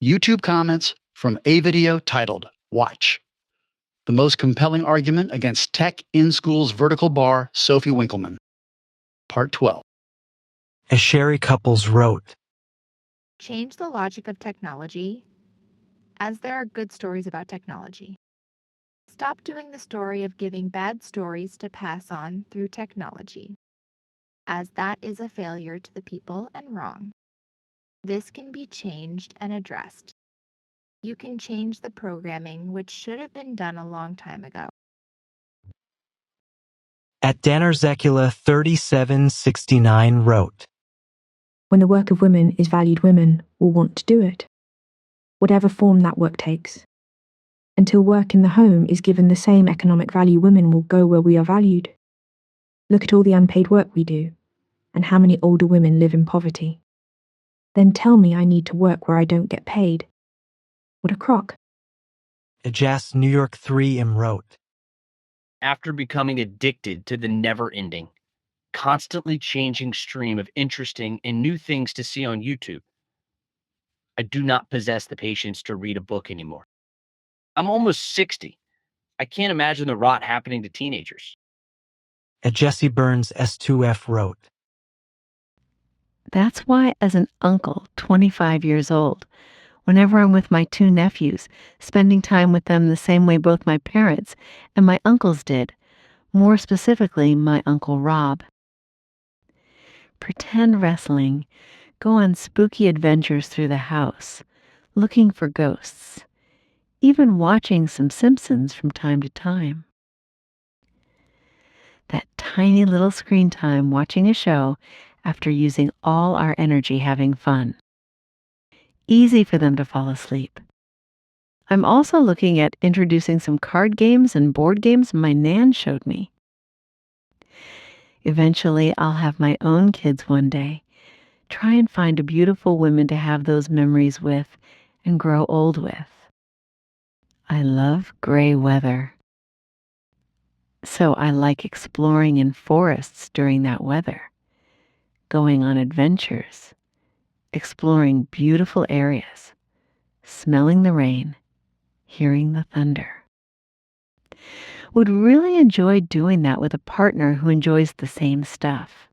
YouTube comments from a video titled, Watch. The most compelling argument against tech in schools vertical bar, Sophie Winkleman. Part 12. As Sherry Couples wrote, Change the logic of technology, as there are good stories about technology. Stop doing the story of giving bad stories to pass on through technology, as that is a failure to the people and wrong. This can be changed and addressed. You can change the programming, which should have been done a long time ago. At Danerzecula 3769 wrote, When the work of women is valued, women will want to do it, whatever form that work takes. Until work in the home is given the same economic value, women will go where we are valued. Look at all the unpaid work we do, and how many older women live in poverty. Then tell me I need to work where I don't get paid. What a crock. Ajas New York 3M wrote, After becoming addicted to the never-ending, constantly changing stream of interesting and new things to see on YouTube, I do not possess the patience to read a book anymore. I'm almost 60. I can't imagine the rot happening to teenagers. Jesse Burns S2F wrote, That's why, as an uncle, 25 years old, whenever I'm with my two nephews, spending time with them the same way both my parents and my uncles did, more specifically, my Uncle Rob. Pretend wrestling, go on spooky adventures through the house, looking for ghosts, even watching some Simpsons from time to time. That tiny little screen time watching a show after using all our energy having fun. Easy for them to fall asleep. I'm also looking at introducing some card games and board games my nan showed me. Eventually, I'll have my own kids one day. Try and find a beautiful woman to have those memories with and grow old with. I love gray weather. So I like exploring in forests during that weather, going on adventures, exploring beautiful areas, smelling the rain, hearing the thunder. Would really enjoy doing that with a partner who enjoys the same stuff.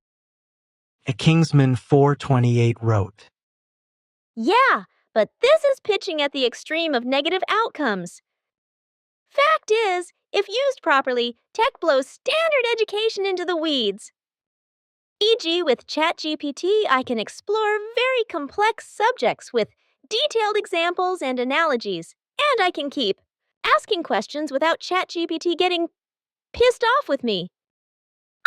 A Kingsman 428 wrote, Yeah, but this is pitching at the extreme of negative outcomes. Fact is, if used properly, tech blows standard education into the weeds. E.g., with ChatGPT, I can explore very complex subjects with detailed examples and analogies, and I can keep asking questions without ChatGPT getting pissed off with me.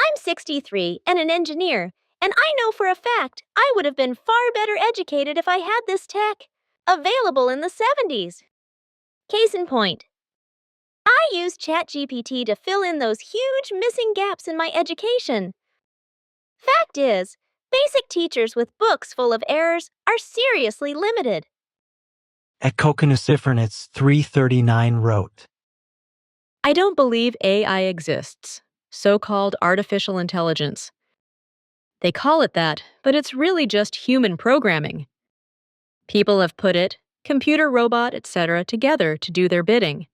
I'm 63 and an engineer, and I know for a fact I would have been far better educated if I had this tech available in the 70s. Case in point, I used ChatGPT to fill in those huge missing gaps in my education. Fact is, basic teachers with books full of errors are seriously limited. At Coconucifernets 339 wrote, I don't believe AI exists, so-called artificial intelligence. They call it that, but it's really just human programming. People have put it, computer, robot, etc., together to do their bidding.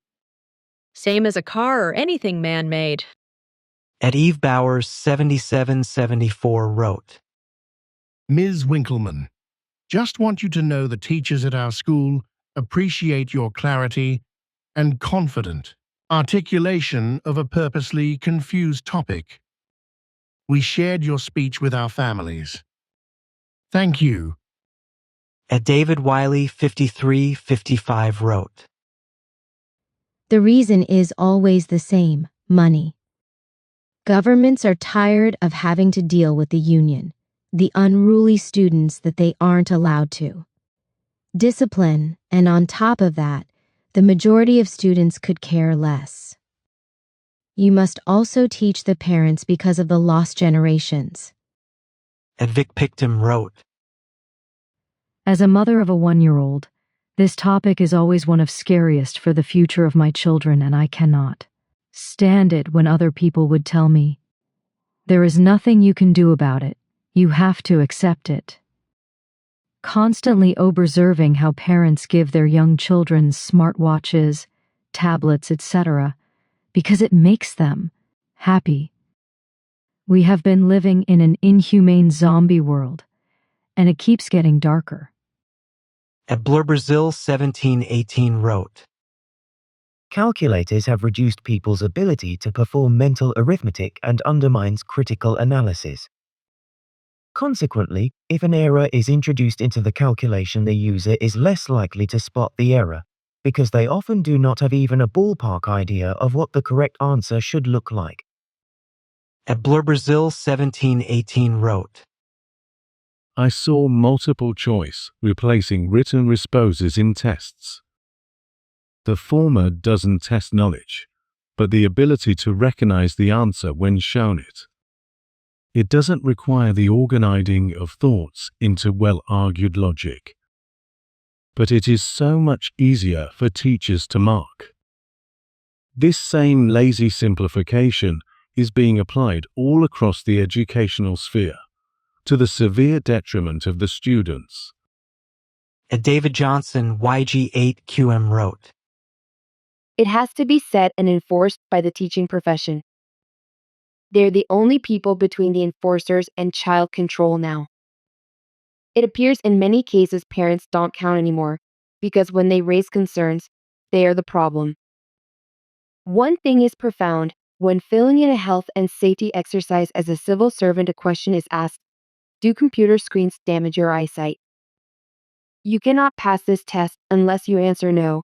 Same as a car or anything man-made. At Eve Bowers 7774 wrote, Ms. Winkleman, just want you to know the teachers at our school appreciate your clarity and confident articulation of a purposely confused topic. We shared your speech with our families. Thank you. At David Wiley 5355 wrote, The reason is always the same: money. Governments are tired of having to deal with the union, the unruly students that they aren't allowed to. Discipline, and on top of that, the majority of students could care less. You must also teach the parents because of the lost generations. At Vic Pictum wrote, As a mother of a 1-year-old, this topic is always one of scariest for the future of my children, and I cannot stand it when other people would tell me, there is nothing you can do about it, you have to accept it. constantly observing how parents give their young children smartwatches, tablets, etc., because it makes them happy. We have been living in an inhumane zombie world, and it keeps getting darker. At Brazil 1718 wrote, Calculators have reduced people's ability to perform mental arithmetic and undermines critical analysis. Consequently, if an error is introduced into the calculation, the user is less likely to spot the error, because they often do not have even a ballpark idea of what the correct answer should look like. At Brazil 1718 wrote, I saw multiple choice replacing written responses in tests. The former doesn't test knowledge, but the ability to recognize the answer when shown it. It doesn't require the organizing of thoughts into well-argued logic. But it is so much easier for teachers to mark. This same lazy simplification is being applied all across the educational sphere, to the severe detriment of the students. At David Johnson YG8QM wrote, It has to be set and enforced by the teaching profession. They're the only people between the enforcers and child control now. It appears in many cases parents don't count anymore, because when they raise concerns, they are the problem. One thing is profound: when filling in a health and safety exercise as a civil servant, a question is asked: do computer screens damage your eyesight? You cannot pass this test unless you answer no.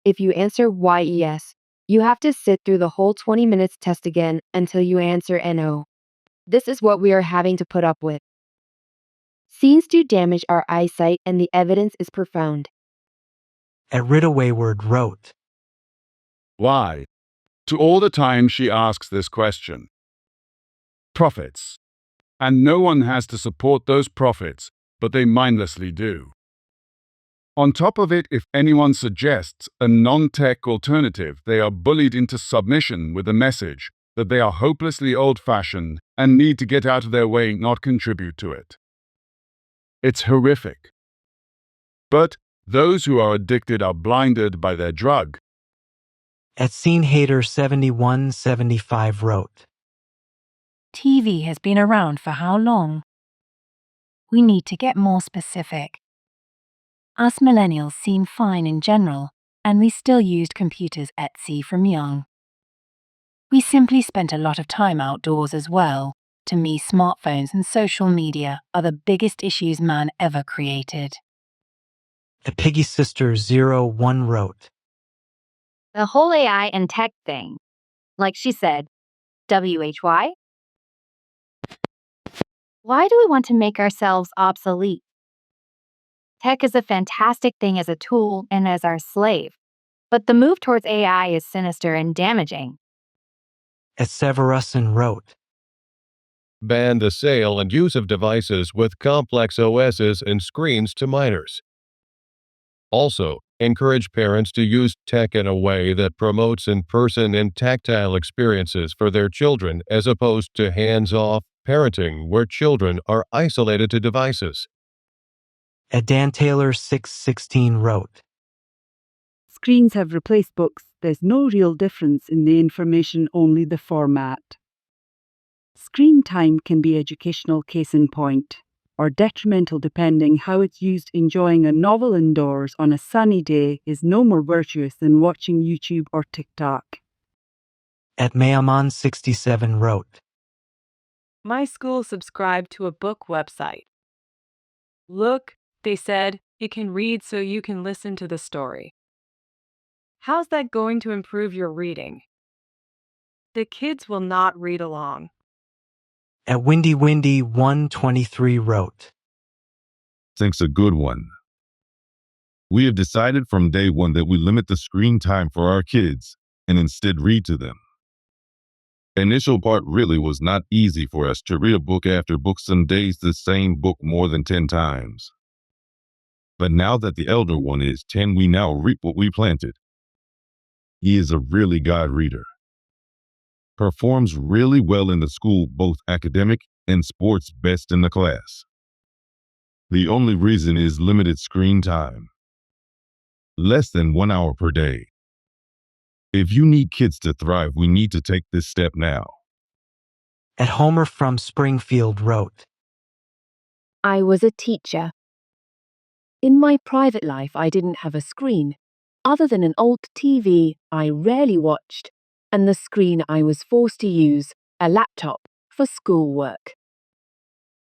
If you answer yes, you have to sit through the whole 20 minutes test again until you answer no. This is what we are having to put up with. Scenes do damage our eyesight, and the evidence is profound. At Rita Wayward wrote, Why? To all the time she asks this question. Profits. And no one has to support those profits, but they mindlessly do. On top of it, if anyone suggests a non-tech alternative, they are bullied into submission with the message that they are hopelessly old-fashioned and need to get out of their way, not contribute to it. It's horrific. But those who are addicted are blinded by their drug. At Scene Hater 7175 wrote, TV has been around for how long? We need to get more specific. Us millennials seem fine in general, and we still used computers at sea from young. We simply spent a lot of time outdoors as well. To me, smartphones and social media are the biggest issues man ever created. At Piggy Sister 01 wrote, The whole AI and tech thing. Like she said, WHY? Why do we want to make ourselves obsolete? Tech is a fantastic thing as a tool and as our slave, but the move towards AI is sinister and damaging. At Severuson wrote, Ban the sale and use of devices with complex OSs and screens to minors. Also, encourage parents to use tech in a way that promotes in-person and tactile experiences for their children as opposed to hands-off parenting where children are isolated to devices. At Dan Taylor 616 wrote, Screens have replaced books. There's no real difference in the information, only the format. Screen time can be educational, case in point, or detrimental depending how it's used. Enjoying a novel indoors on a sunny day is no more virtuous than watching YouTube or TikTok. At Mayaman 67 wrote, My school subscribed to a book website. Look, they said, it can read so you can listen to the story. How's that going to improve your reading? The kids will not read along. At Windy 123 wrote, Think's a good one. We have decided from day one that we limit the screen time for our kids and instead read to them. Initial part really was not easy for us to read a book after book, some days the same book more than 10 times. But now that the elder one is 10, we now reap what we planted. He is a really good reader. Performs really well in the school, both academic and sports, best in the class. The only reason is limited screen time. Less than 1 hour per day. If you need kids to thrive, we need to take this step now. At Homer from Springfield wrote, I was a teacher. In my private life, I didn't have a screen, other than an old TV I rarely watched, and the screen I was forced to use, a laptop, for schoolwork.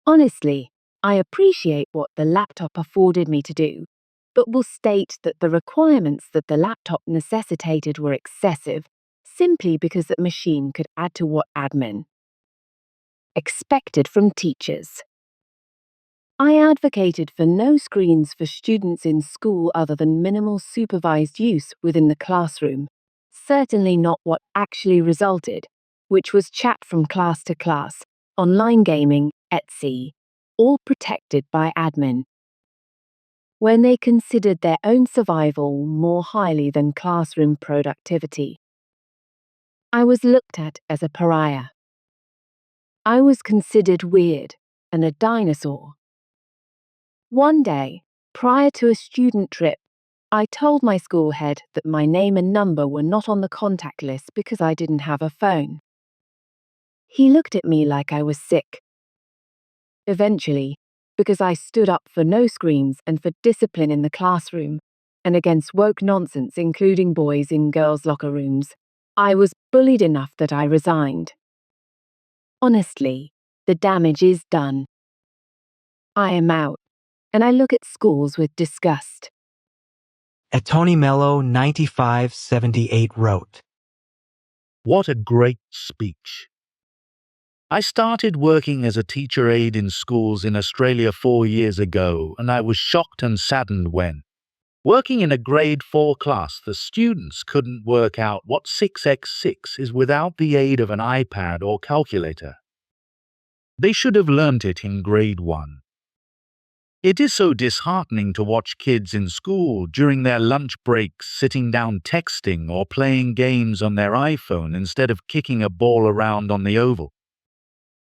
Honestly, I appreciate what the laptop afforded me to do, but will state that the requirements that the laptop necessitated were excessive, simply because that machine could add to what admin expected from teachers. I advocated for no screens for students in school other than minimal supervised use within the classroom, certainly not what actually resulted, which was chat from class to class, online gaming, etc., all protected by admin. When they considered their own survival more highly than classroom productivity, I was looked at as a pariah. I was considered weird and a dinosaur. One day, prior to a student trip, I told my school head that my name and number were not on the contact list because I didn't have a phone. He looked at me like I was sick. Eventually, because I stood up for no screens and for discipline in the classroom, and against woke nonsense including boys in girls' locker rooms, I was bullied enough that I resigned. Honestly, the damage is done. I am out, and I look at schools with disgust. At Tony Mello 9578 wrote, What a great speech. I started working as a teacher aide in schools in Australia 4 years ago, and I was shocked and saddened when, working in a grade 4 class, the students couldn't work out what 6x6 is without the aid of an iPad or calculator. They should have learnt it in grade 1. It is so disheartening to watch kids in school during their lunch breaks sitting down texting or playing games on their iPhone instead of kicking a ball around on the oval.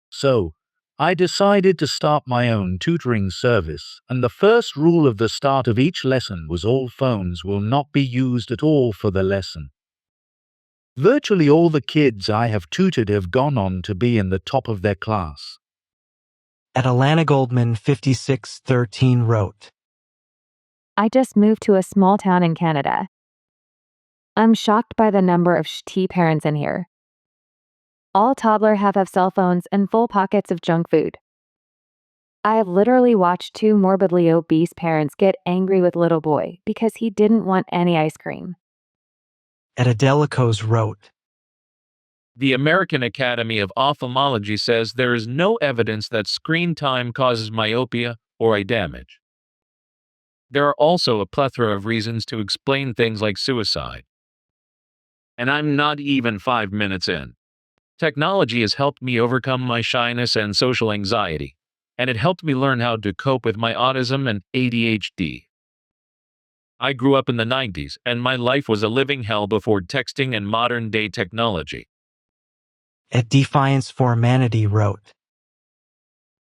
So, I decided to start my own tutoring service, and the first rule of the start of each lesson was all phones will not be used at all for the lesson. Virtually all the kids I have tutored have gone on to be in the top of their class. At Alana Goldman 5613 wrote, I just moved to a small town in Canada. I'm shocked by the number of sh*t parents in here. All toddlers have cell phones and full pockets of junk food. I have literally watched 2 morbidly obese parents get angry with little boy because he didn't want any ice cream. At Adelicos wrote, The American Academy of Ophthalmology says there is no evidence that screen time causes myopia or eye damage. There are also a plethora of reasons to explain things like suicide. And I'm not even 5 minutes in. Technology has helped me overcome my shyness and social anxiety, and it helped me learn how to cope with my autism and ADHD. I grew up in the 90s, and my life was a living hell before texting and modern-day technology. At Defiance for Humanity wrote,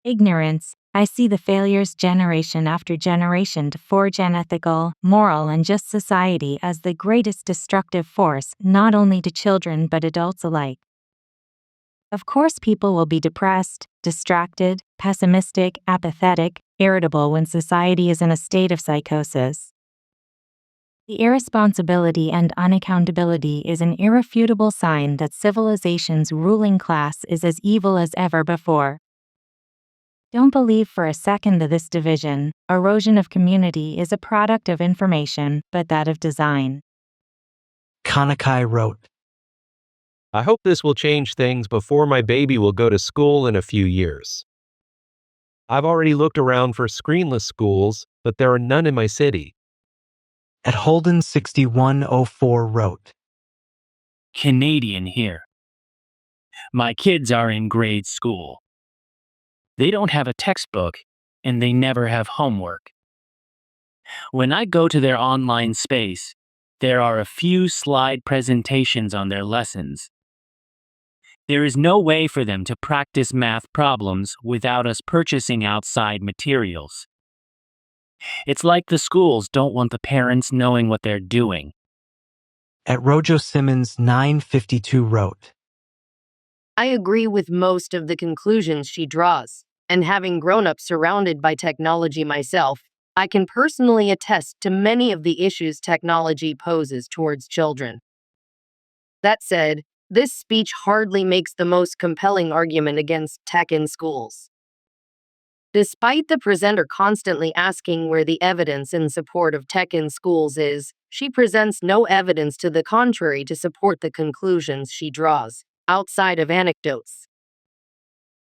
Ignorance. I see the failures generation after generation to forge an ethical, moral, and just society as the greatest destructive force, not only to children but adults alike. Of course, people will be depressed, distracted, pessimistic, apathetic, irritable when society is in a state of psychosis. The irresponsibility and unaccountability is an irrefutable sign that civilization's ruling class is as evil as ever before. Don't believe for a second that this division, erosion of community is a product of information, but that of design. Kanakai wrote, I hope this will change things before my baby will go to school in a few years. I've already looked around for screenless schools, but there are none in my city. At Holden 6104 wrote, Canadian here. My kids are in grade school. They don't have a textbook, and they never have homework. When I go to their online space, there are a few slide presentations on their lessons. There is no way for them to practice math problems without us purchasing outside materials. It's like the schools don't want the parents knowing what they're doing. At Rojo Simmons 952 wrote, I agree with most of the conclusions she draws, and having grown up surrounded by technology myself, I can personally attest to many of the issues technology poses towards children. That said, this speech hardly makes the most compelling argument against tech in schools. Despite the presenter constantly asking where the evidence in support of tech in schools is, she presents no evidence to the contrary to support the conclusions she draws, outside of anecdotes.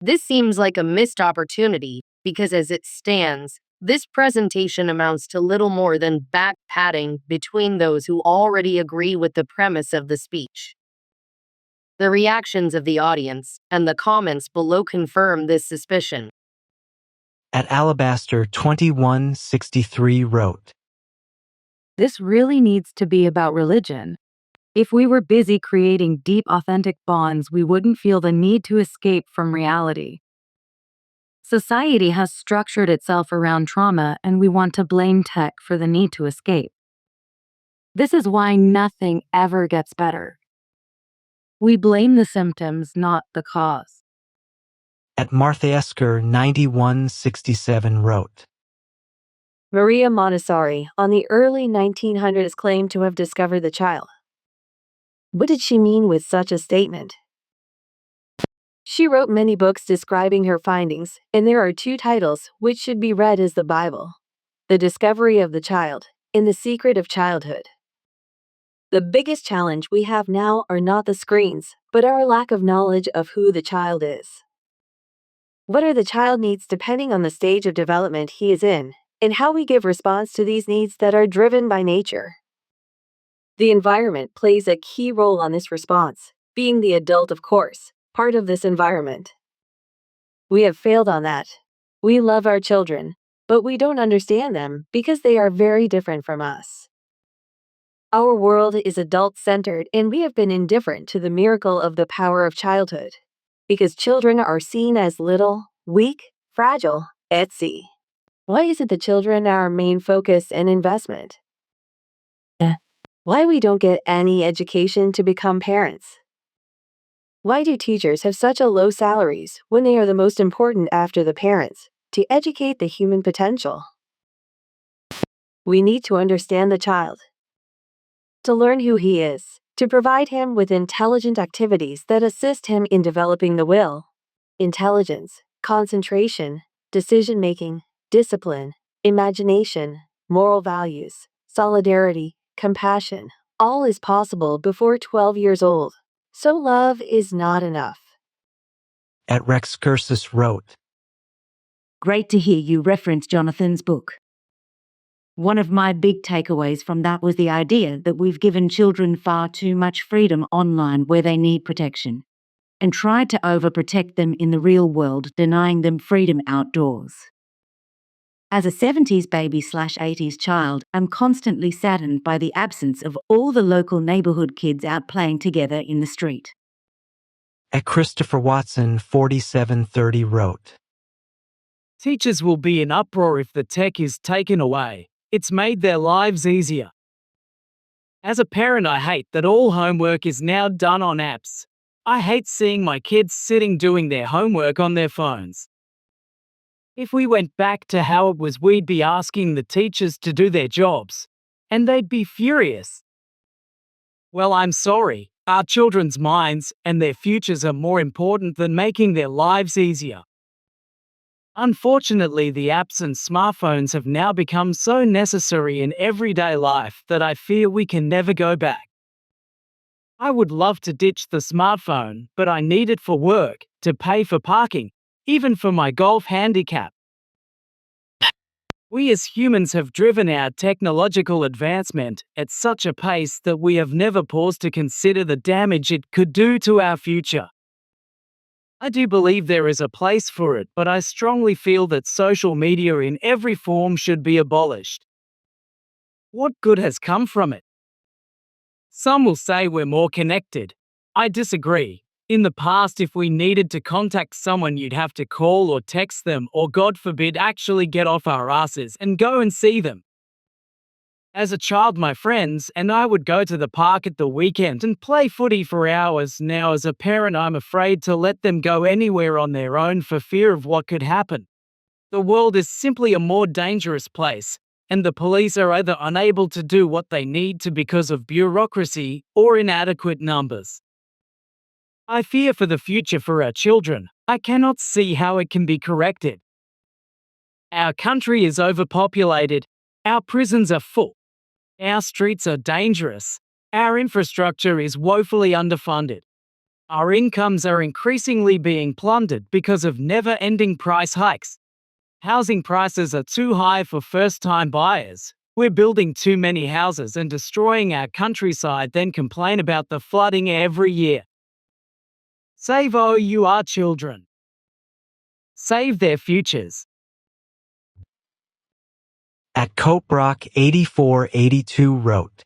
This seems like a missed opportunity because, as it stands, this presentation amounts to little more than back-patting between those who already agree with the premise of the speech. The reactions of the audience and the comments below confirm this suspicion. At Alabaster 2163 wrote, This really needs to be about religion. If we were busy creating deep, authentic bonds, we wouldn't feel the need to escape from reality. Society has structured itself around trauma, and we want to blame tech for the need to escape. This is why nothing ever gets better. We blame the symptoms, not the cause. At Martha Esker 9167 wrote, Maria Montessori, on the early 1900s, claimed to have discovered the child. What did she mean with such a statement? She wrote many books describing her findings, and there are two titles which should be read as the Bible: The Discovery of the Child and The Secret of Childhood. The biggest challenge we have now are not the screens, but our lack of knowledge of who the child is. What are the child needs depending on the stage of development he is in, and how we give response to these needs that are driven by nature. The environment plays a key role on this response, being the adult, of course, part of this environment. We have failed on that. We love our children, but we don't understand them because they are very different from us. Our world is adult-centered, and we have been indifferent to the miracle of the power of childhood, because children are seen as little, weak, fragile, etc. Why is it the children are our main focus and investment? Why we don't get any education to become parents? Why do teachers have such a low salaries when they are the most important after the parents to educate the human potential? We need to understand the child, to learn who he is, to provide him with intelligent activities that assist him in developing the will, intelligence, concentration, decision-making, discipline, imagination, moral values, solidarity, compassion. All is possible before 12 years old. So love is not enough. At Rex Cursus wrote, Great to hear you reference Jonathan's book. One of my big takeaways from that was the idea that we've given children far too much freedom online where they need protection, and tried to overprotect them in the real world, denying them freedom outdoors. As a 70s baby/80s child, I'm constantly saddened by the absence of all the local neighborhood kids out playing together in the street. At Christopher Watson 4730 wrote, Teachers will be in uproar if the tech is taken away. It's made their lives easier. As a parent, I hate that all homework is now done on apps. I hate seeing my kids sitting doing their homework on their phones. If we went back to how it was, we'd be asking the teachers to do their jobs, and they'd be furious. Well, I'm sorry. Our children's minds and their futures are more important than making their lives easier. Unfortunately, the apps and smartphones have now become so necessary in everyday life that I fear we can never go back. I would love to ditch the smartphone, but I need it for work, to pay for parking, even for my golf handicap. We as humans have driven our technological advancement at such a pace that we have never paused to consider the damage it could do to our future. I do believe there is a place for it, but I strongly feel that social media in every form should be abolished. What good has come from it? Some will say we're more connected. I disagree. In the past, if we needed to contact someone, you'd have to call or text them, or God forbid, actually get off our asses and go and see them. As a child, my friends and I would go to the park at the weekend and play footy for hours. Now, as a parent, I'm afraid to let them go anywhere on their own for fear of what could happen. The world is simply a more dangerous place, and the police are either unable to do what they need to because of bureaucracy or inadequate numbers. I fear for the future for our children. I cannot see how it can be corrected. Our country is overpopulated. Our prisons are full. Our streets are dangerous. Our infrastructure is woefully underfunded. Our incomes are increasingly being plundered because of never-ending price hikes. Housing prices are too high for first-time buyers. We're building too many houses and destroying our countryside, then complain about the flooding every year. Save our children. Save their futures. At Coperock 8482 wrote,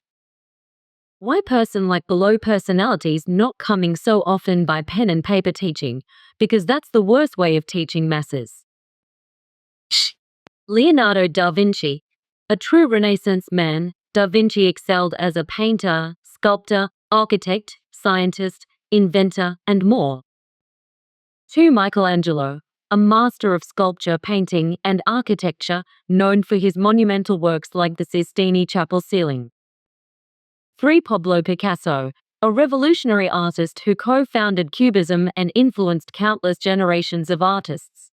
Why person like below personalities not coming so often by pen and paper teaching, because that's the worst way of teaching masses. Leonardo da Vinci, a true Renaissance man, da Vinci excelled as a painter, sculptor, architect, scientist, inventor, and more. To Michelangelo, a master of sculpture, painting, and architecture, known for his monumental works like the Sistine Chapel ceiling. 3. Pablo Picasso, a revolutionary artist who co-founded Cubism and influenced countless generations of artists.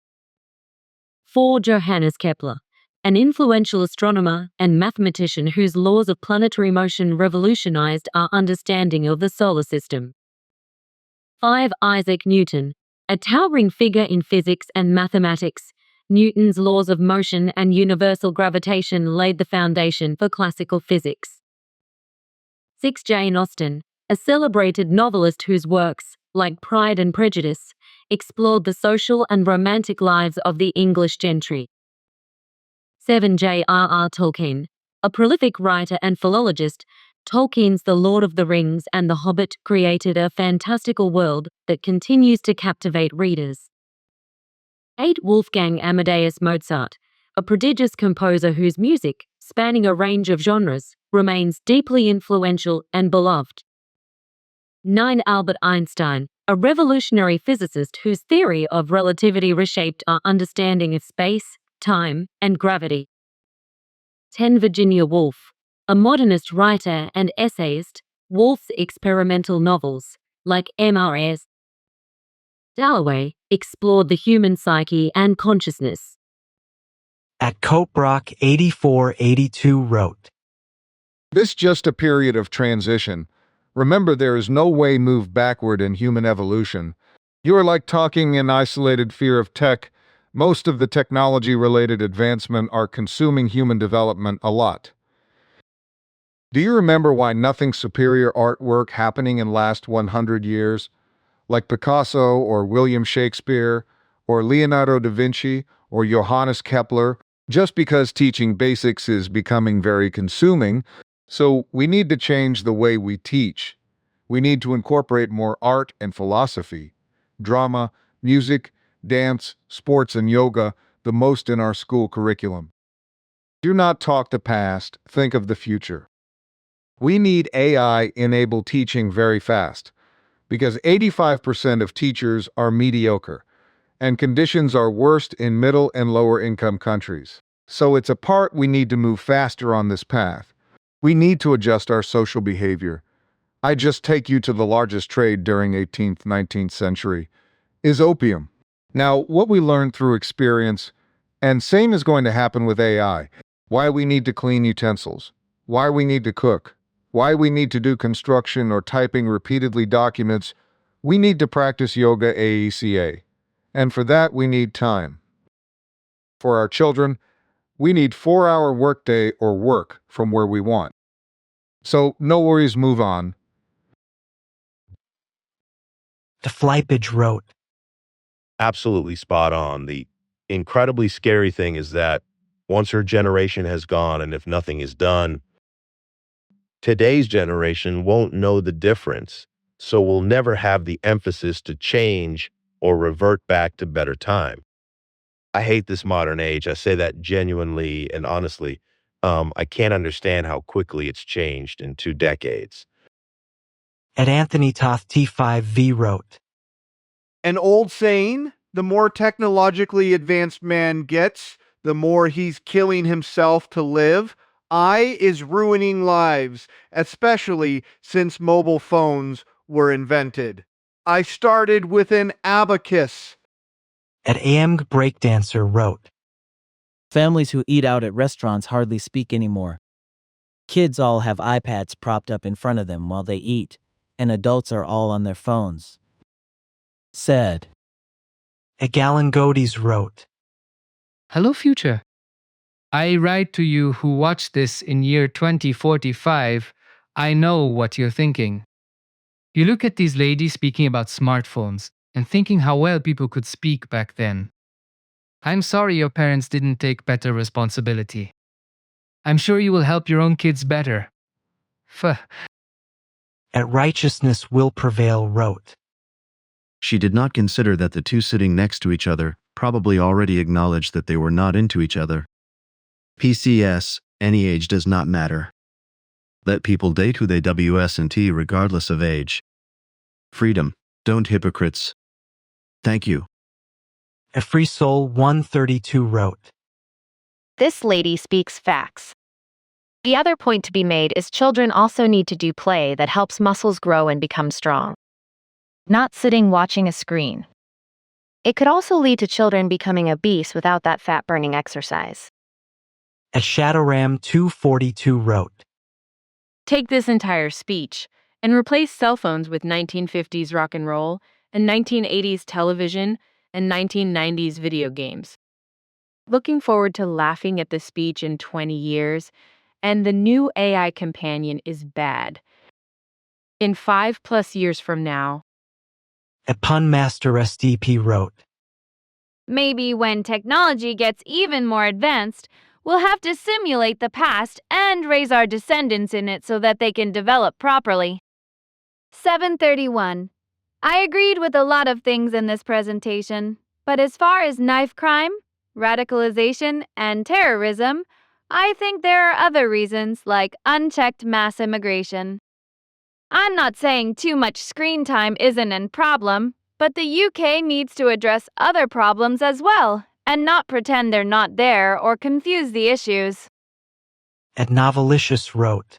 4. Johannes Kepler, an influential astronomer and mathematician whose laws of planetary motion revolutionized our understanding of the solar system. 5. Isaac Newton, a towering figure in physics and mathematics. Newton's laws of motion and universal gravitation laid the foundation for classical physics. 6. Jane Austen, a celebrated novelist whose works, like Pride and Prejudice, explored the social and romantic lives of the English gentry. 7. J.R.R. Tolkien, a prolific writer and philologist. Tolkien's The Lord of the Rings and The Hobbit created a fantastical world that continues to captivate readers. 8. Wolfgang Amadeus Mozart, a prodigious composer whose music, spanning a range of genres, remains deeply influential and beloved. 9. Albert Einstein, a revolutionary physicist whose theory of relativity reshaped our understanding of space, time, and gravity. 10. Virginia Woolf, a modernist writer and essayist. Woolf's experimental novels, like M.R.S. Dalloway, explored the human psyche and consciousness. At Coperock 8482 wrote, This just a period of transition. Remember, there is no way move backward in human evolution. You are like talking in isolated fear of tech. Most of the technology-related advancement are consuming human development a lot. Do you remember why nothing superior artwork happening in last 100 years? Like Picasso or William Shakespeare or Leonardo da Vinci or Johannes Kepler, just because teaching basics is becoming very consuming, so we need to change the way we teach. We need to incorporate more art and philosophy, drama, music, dance, sports, and yoga, the most in our school curriculum. Do not talk the past, think of the future. We need AI-enabled teaching very fast, because 85% of teachers are mediocre, and conditions are worst in middle and lower income countries. So it's a part we need to move faster on this path. We need to adjust our social behavior. I just take you to the largest trade during 18th, 19th century, is opium. Now, what we learned through experience, and same is going to happen with AI, why we need to clean utensils, why we need to cook, why we need to do construction or typing repeatedly documents, we need to practice yoga AECA. And for that, we need time. For our children, we need 4-hour workday or work from where we want. So, no worries, move on. The Flypage wrote, Absolutely spot on. The incredibly scary thing is that once her generation has gone and if nothing is done, today's generation won't know the difference. so we'll never have the emphasis to change or revert back to better time. I hate this modern age. I say that genuinely and honestly. I can't understand how quickly it's changed in 2 decades. At Anthony Toth T5V wrote, An old saying, the more technologically advanced man gets, the more he's killing himself to live. I is ruining lives, especially since mobile phones were invented. I started with an abacus. At AM Breakdancer wrote, Families who eat out at restaurants hardly speak anymore. Kids all have iPads propped up in front of them while they eat, and adults are all on their phones. Said. At Galen Godis wrote, Hello, future. I write to you who watch this in year 2045. I know what you're thinking. You look at these ladies speaking about smartphones and thinking how well people could speak back then. I'm sorry your parents didn't take better responsibility. I'm sure you will help your own kids better. At Righteousness Will Prevail wrote, She did not consider that the two sitting next to each other probably already acknowledged that they were not into each other. PCS, any age does not matter. Let people date who they WS&T regardless of age. Freedom, don't hypocrites. Thank you. A Free Soul 132 wrote, This lady speaks facts. The other point to be made is children also need to do play that helps muscles grow and become strong. Not sitting watching a screen. It could also lead to children becoming obese without that fat-burning exercise. At Shadowram 242 wrote, Take this entire speech and replace cell phones with 1950s rock and roll and 1980s television and 1990s video games. Looking forward to laughing at the speech in 20 years, and the new AI companion is bad. In 5+ years from now. At Punmaster SDP wrote, Maybe when technology gets even more advanced, we'll have to simulate the past and raise our descendants in it so that they can develop properly. 731. I agreed with a lot of things in this presentation, but as far as knife crime, radicalization, and terrorism, I think there are other reasons like unchecked mass immigration. I'm not saying too much screen time isn't a problem, but the UK needs to address other problems as well, and not pretend they're not there or confuse the issues. At Novelicious wrote,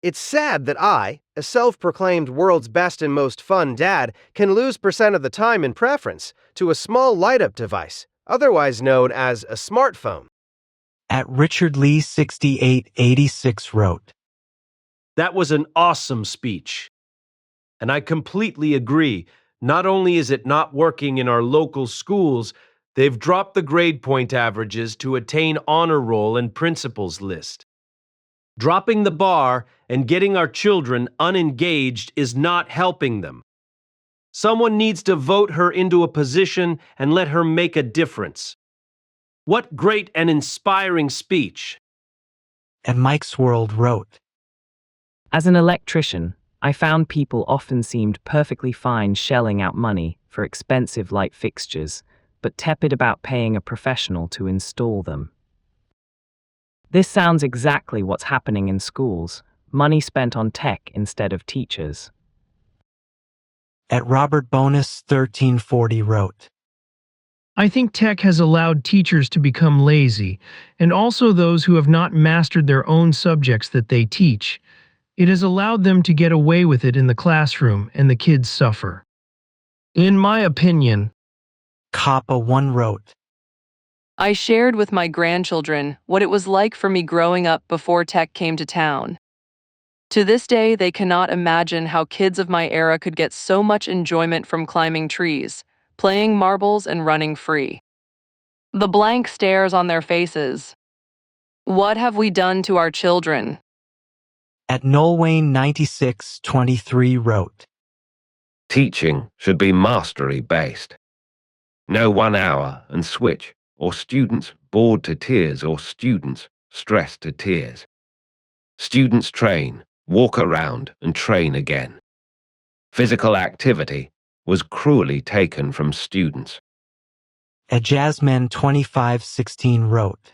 It's sad that I, a self-proclaimed world's best and most fun dad, can lose % of the time in preference to a small light-up device, otherwise known as a smartphone. At Richard Lee 6886 wrote, That was an awesome speech. And I completely agree. Not only is it not working in our local schools, they've dropped the grade point averages to attain honor roll and principals list. Dropping the bar and getting our children unengaged is not helping them. Someone needs to vote her into a position and let her make a difference. What great and inspiring speech. At Mike's World wrote, As an electrician, I found people often seemed perfectly fine shelling out money for expensive light fixtures, but tepid about paying a professional to install them. This sounds exactly what's happening in schools, money spent on tech instead of teachers. At Robert Bonus 1340 wrote, I think tech has allowed teachers to become lazy, and also those who have not mastered their own subjects that they teach. It has allowed them to get away with it in the classroom, and the kids suffer. In my opinion, Kappa 1 wrote, I shared with my grandchildren what it was like for me growing up before tech came to town. To this day, they cannot imagine how kids of my era could get so much enjoyment from climbing trees, playing marbles, and running free. The blank stares on their faces. What have we done to our children? At Nolwayne 9623 wrote, Teaching should be mastery-based. No 1 hour and switch, or students bored to tears, or students stressed to tears. Students train, walk around, and train again. Physical activity was cruelly taken from students. Jasmine2516 wrote,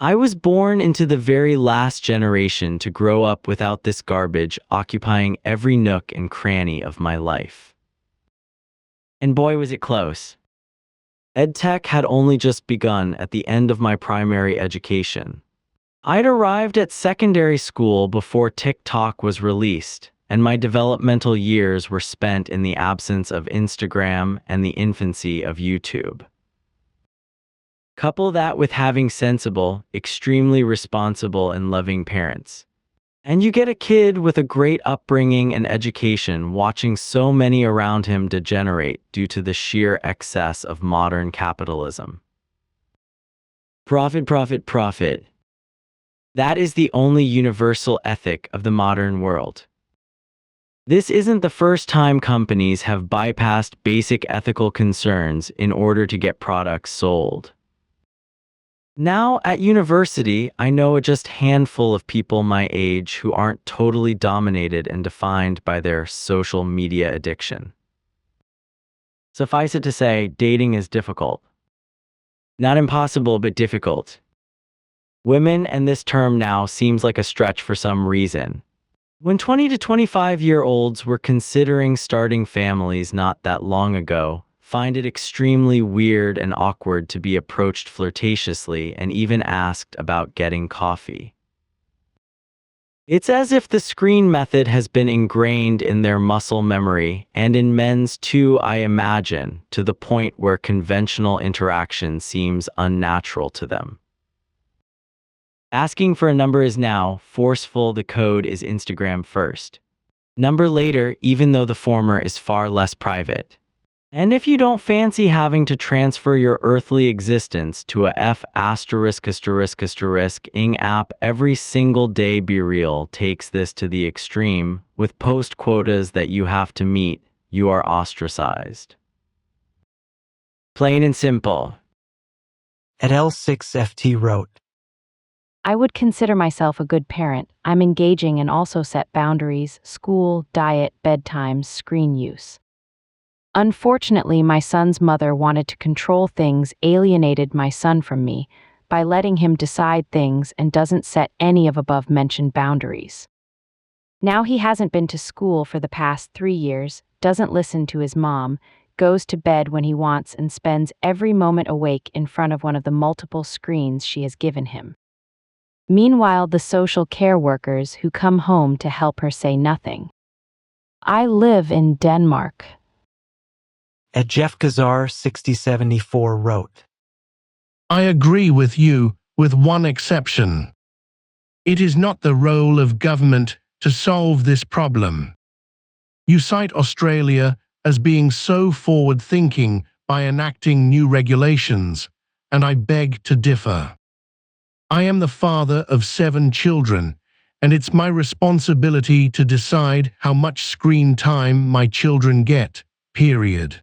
I was born into the very last generation to grow up without this garbage occupying every nook and cranny of my life. And boy, was it close. EdTech had only just begun at the end of my primary education. I'd arrived at secondary school before TikTok was released, and my developmental years were spent in the absence of Instagram and the infancy of YouTube. Couple that with having sensible, extremely responsible and loving parents, and you get a kid with a great upbringing and education watching so many around him degenerate due to the sheer excess of modern capitalism. Profit, profit, profit. That is the only universal ethic of the modern world. This isn't the first time companies have bypassed basic ethical concerns in order to get products sold. Now, at university, I know a just handful of people my age who aren't totally dominated and defined by their social media addiction. Suffice it to say, dating is difficult. Not impossible, but difficult. Women and this term now seems like a stretch for some reason. When 20 to 25-year-olds were considering starting families not that long ago, find it extremely weird and awkward to be approached flirtatiously and even asked about getting coffee. It's as if the screen method has been ingrained in their muscle memory, and in men's too, I imagine, to the point where conventional interaction seems unnatural to them. Asking for a number is now forceful, the code is Instagram first. Number later, even though the former is far less private. And if you don't fancy having to transfer your earthly existence to a ing app every single day, Be Real takes this to the extreme. With post quotas that you have to meet, you are ostracized. Plain and simple. L6FT wrote, I would consider myself a good parent. I'm engaging and also set boundaries: school, diet, bedtimes, screen use. Unfortunately, my son's mother wanted to control things, alienated my son from me by letting him decide things, and doesn't set any of above-mentioned boundaries. Now he hasn't been to school for the past 3 years, doesn't listen to his mom, goes to bed when he wants, and spends every moment awake in front of one of the multiple screens she has given him. Meanwhile, the social care workers who come home to help her say nothing. I live in Denmark. Jeff Gazar 6074 wrote, I agree with you, with one exception. It is not the role of government to solve this problem. You cite Australia as being so forward-thinking by enacting new regulations, and I beg to differ. I am the father of 7 children, and it's my responsibility to decide how much screen time my children get, period.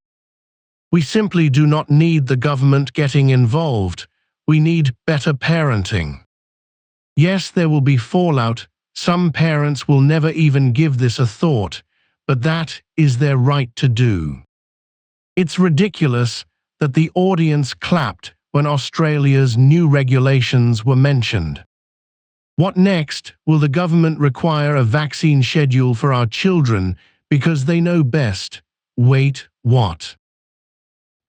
We simply do not need the government getting involved. We need better parenting. Yes, there will be fallout. Some parents will never even give this a thought, but that is their right to do. It's ridiculous that the audience clapped when Australia's new regulations were mentioned. What next? Will the government require a vaccine schedule for our children because they know best? Wait, what?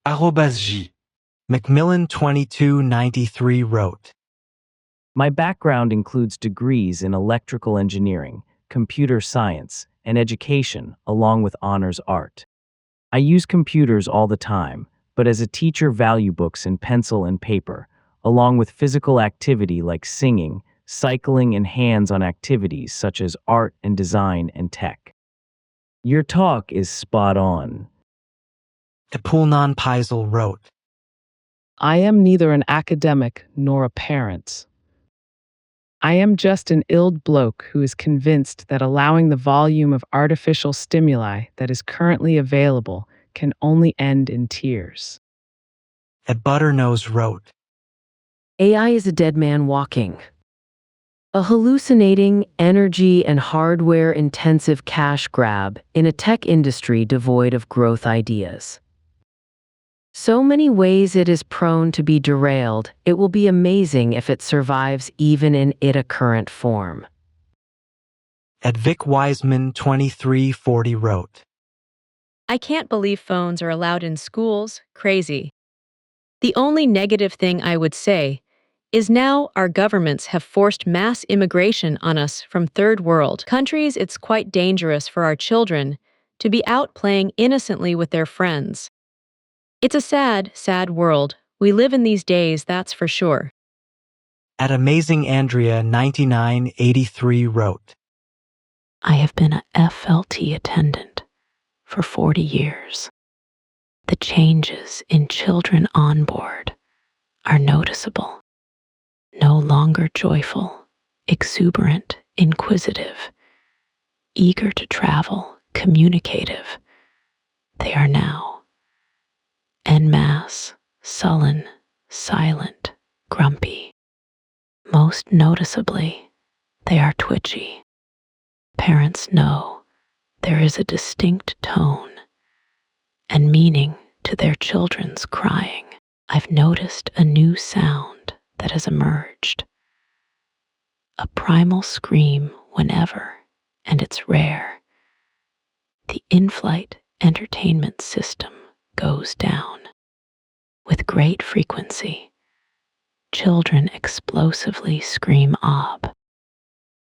@G. Macmillan2293 wrote, My background includes degrees in electrical engineering, computer science, and education, along with honors art. I use computers all the time, but as a teacher value books in pencil and paper, along with physical activity like singing, cycling, and hands-on activities such as art and design and tech. Your talk is spot on. Pulnan Paisal wrote, I am neither an academic nor a parent. I am just an ill bloke who is convinced that allowing the volume of artificial stimuli that is currently available can only end in tears. Butternose wrote, AI is a dead man walking. A hallucinating, energy and hardware intensive cash grab in a tech industry devoid of growth ideas. So many ways it is prone to be derailed, it will be amazing if it survives even in its current form. At Vic Wiseman 2340 wrote, I can't believe phones are allowed in schools. Crazy. The only negative thing I would say is now our governments have forced mass immigration on us from third world countries. It's quite dangerous for our children to be out playing innocently with their friends. It's a sad, sad world we live in these days, that's for sure. At Amazing Andrea 9983 wrote, I have been a FLT attendant for 40 years. The changes in children on board are noticeable. No longer joyful, exuberant, inquisitive, eager to travel, communicative. They are now en masse, sullen, silent, grumpy. Most noticeably, they are twitchy. Parents know there is a distinct tone and meaning to their children's crying. I've noticed a new sound that has emerged. A primal scream whenever, and it's rare, the in-flight entertainment system goes down. With great frequency, children explosively scream ob.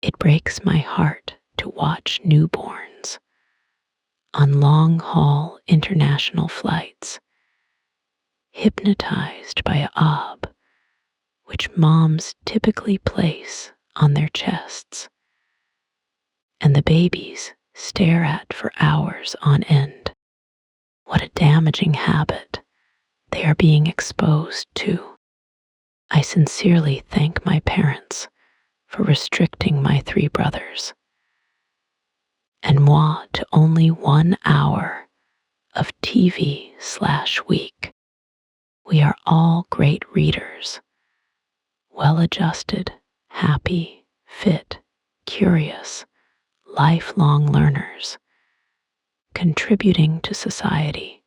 It breaks my heart to watch newborns on long-haul international flights, hypnotized by a ob, which moms typically place on their chests, and the babies stare at for hours on end. What a damaging habit they are being exposed to. I sincerely thank my parents for restricting my 3 brothers and moi to only 1 hour of TV/week. We are all great readers, well-adjusted, happy, fit, curious, lifelong learners, contributing to society.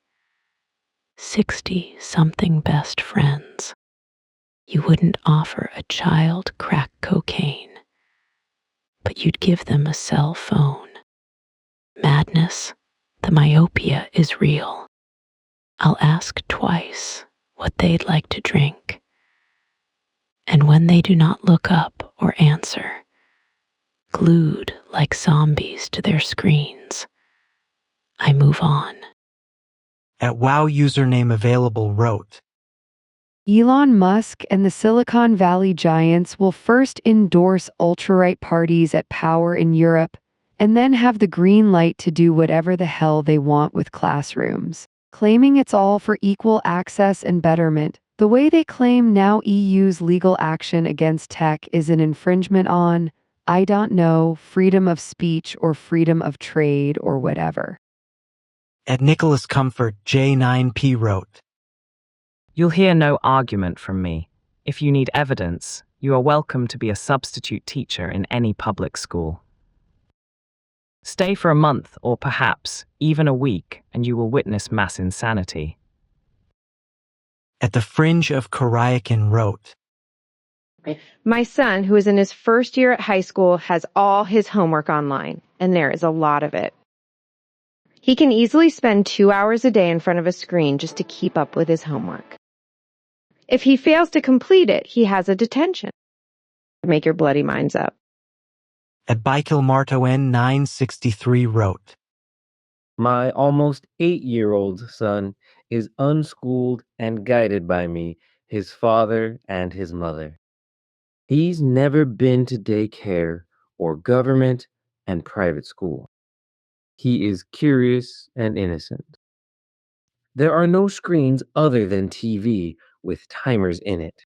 60-something best friends. You wouldn't offer a child crack cocaine, but you'd give them a cell phone. Madness, the myopia is real. I'll ask twice what they'd like to drink. And when they do not look up or answer, glued like zombies to their screens, I move on. At Wow Username Available wrote, Elon Musk and the Silicon Valley giants will first endorse ultra-right parties at power in Europe and then have the green light to do whatever the hell they want with classrooms, claiming it's all for equal access and betterment. The way they claim now EU's legal action against tech is an infringement on, I don't know, freedom of speech or freedom of trade or whatever. At Nicholas Comfort J9P wrote, You'll hear no argument from me. If you need evidence, you are welcome to be a substitute teacher in any public school. Stay for a month or perhaps even a week and you will witness mass insanity. At the Fringe of Karyakin wrote, My son, who is in his first year at high school, has all his homework online, and there is a lot of it. He can easily spend 2 hours a day in front of a screen just to keep up with his homework. If he fails to complete it, he has a detention. Make your bloody minds up. At Baikel Marto N963 wrote, My almost 8-year-old son is unschooled and guided by me, his father and his mother. He's never been to daycare or government and private school. He is curious and innocent. There are no screens other than TV with timers in it.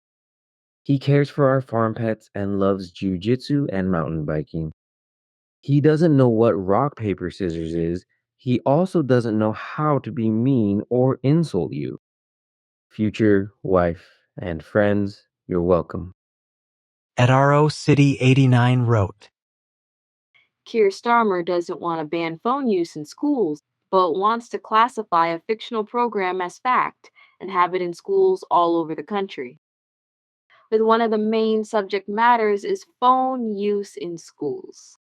He cares for our farm pets and loves jujitsu and mountain biking. He doesn't know what rock, paper, scissors is. He also doesn't know how to be mean or insult you. Future wife and friends, you're welcome. At RO City 89 wrote, Keir Starmer doesn't want to ban phone use in schools, but wants to classify a fictional program as fact and have it in schools all over the country. With one of the main subject matters is phone use in schools.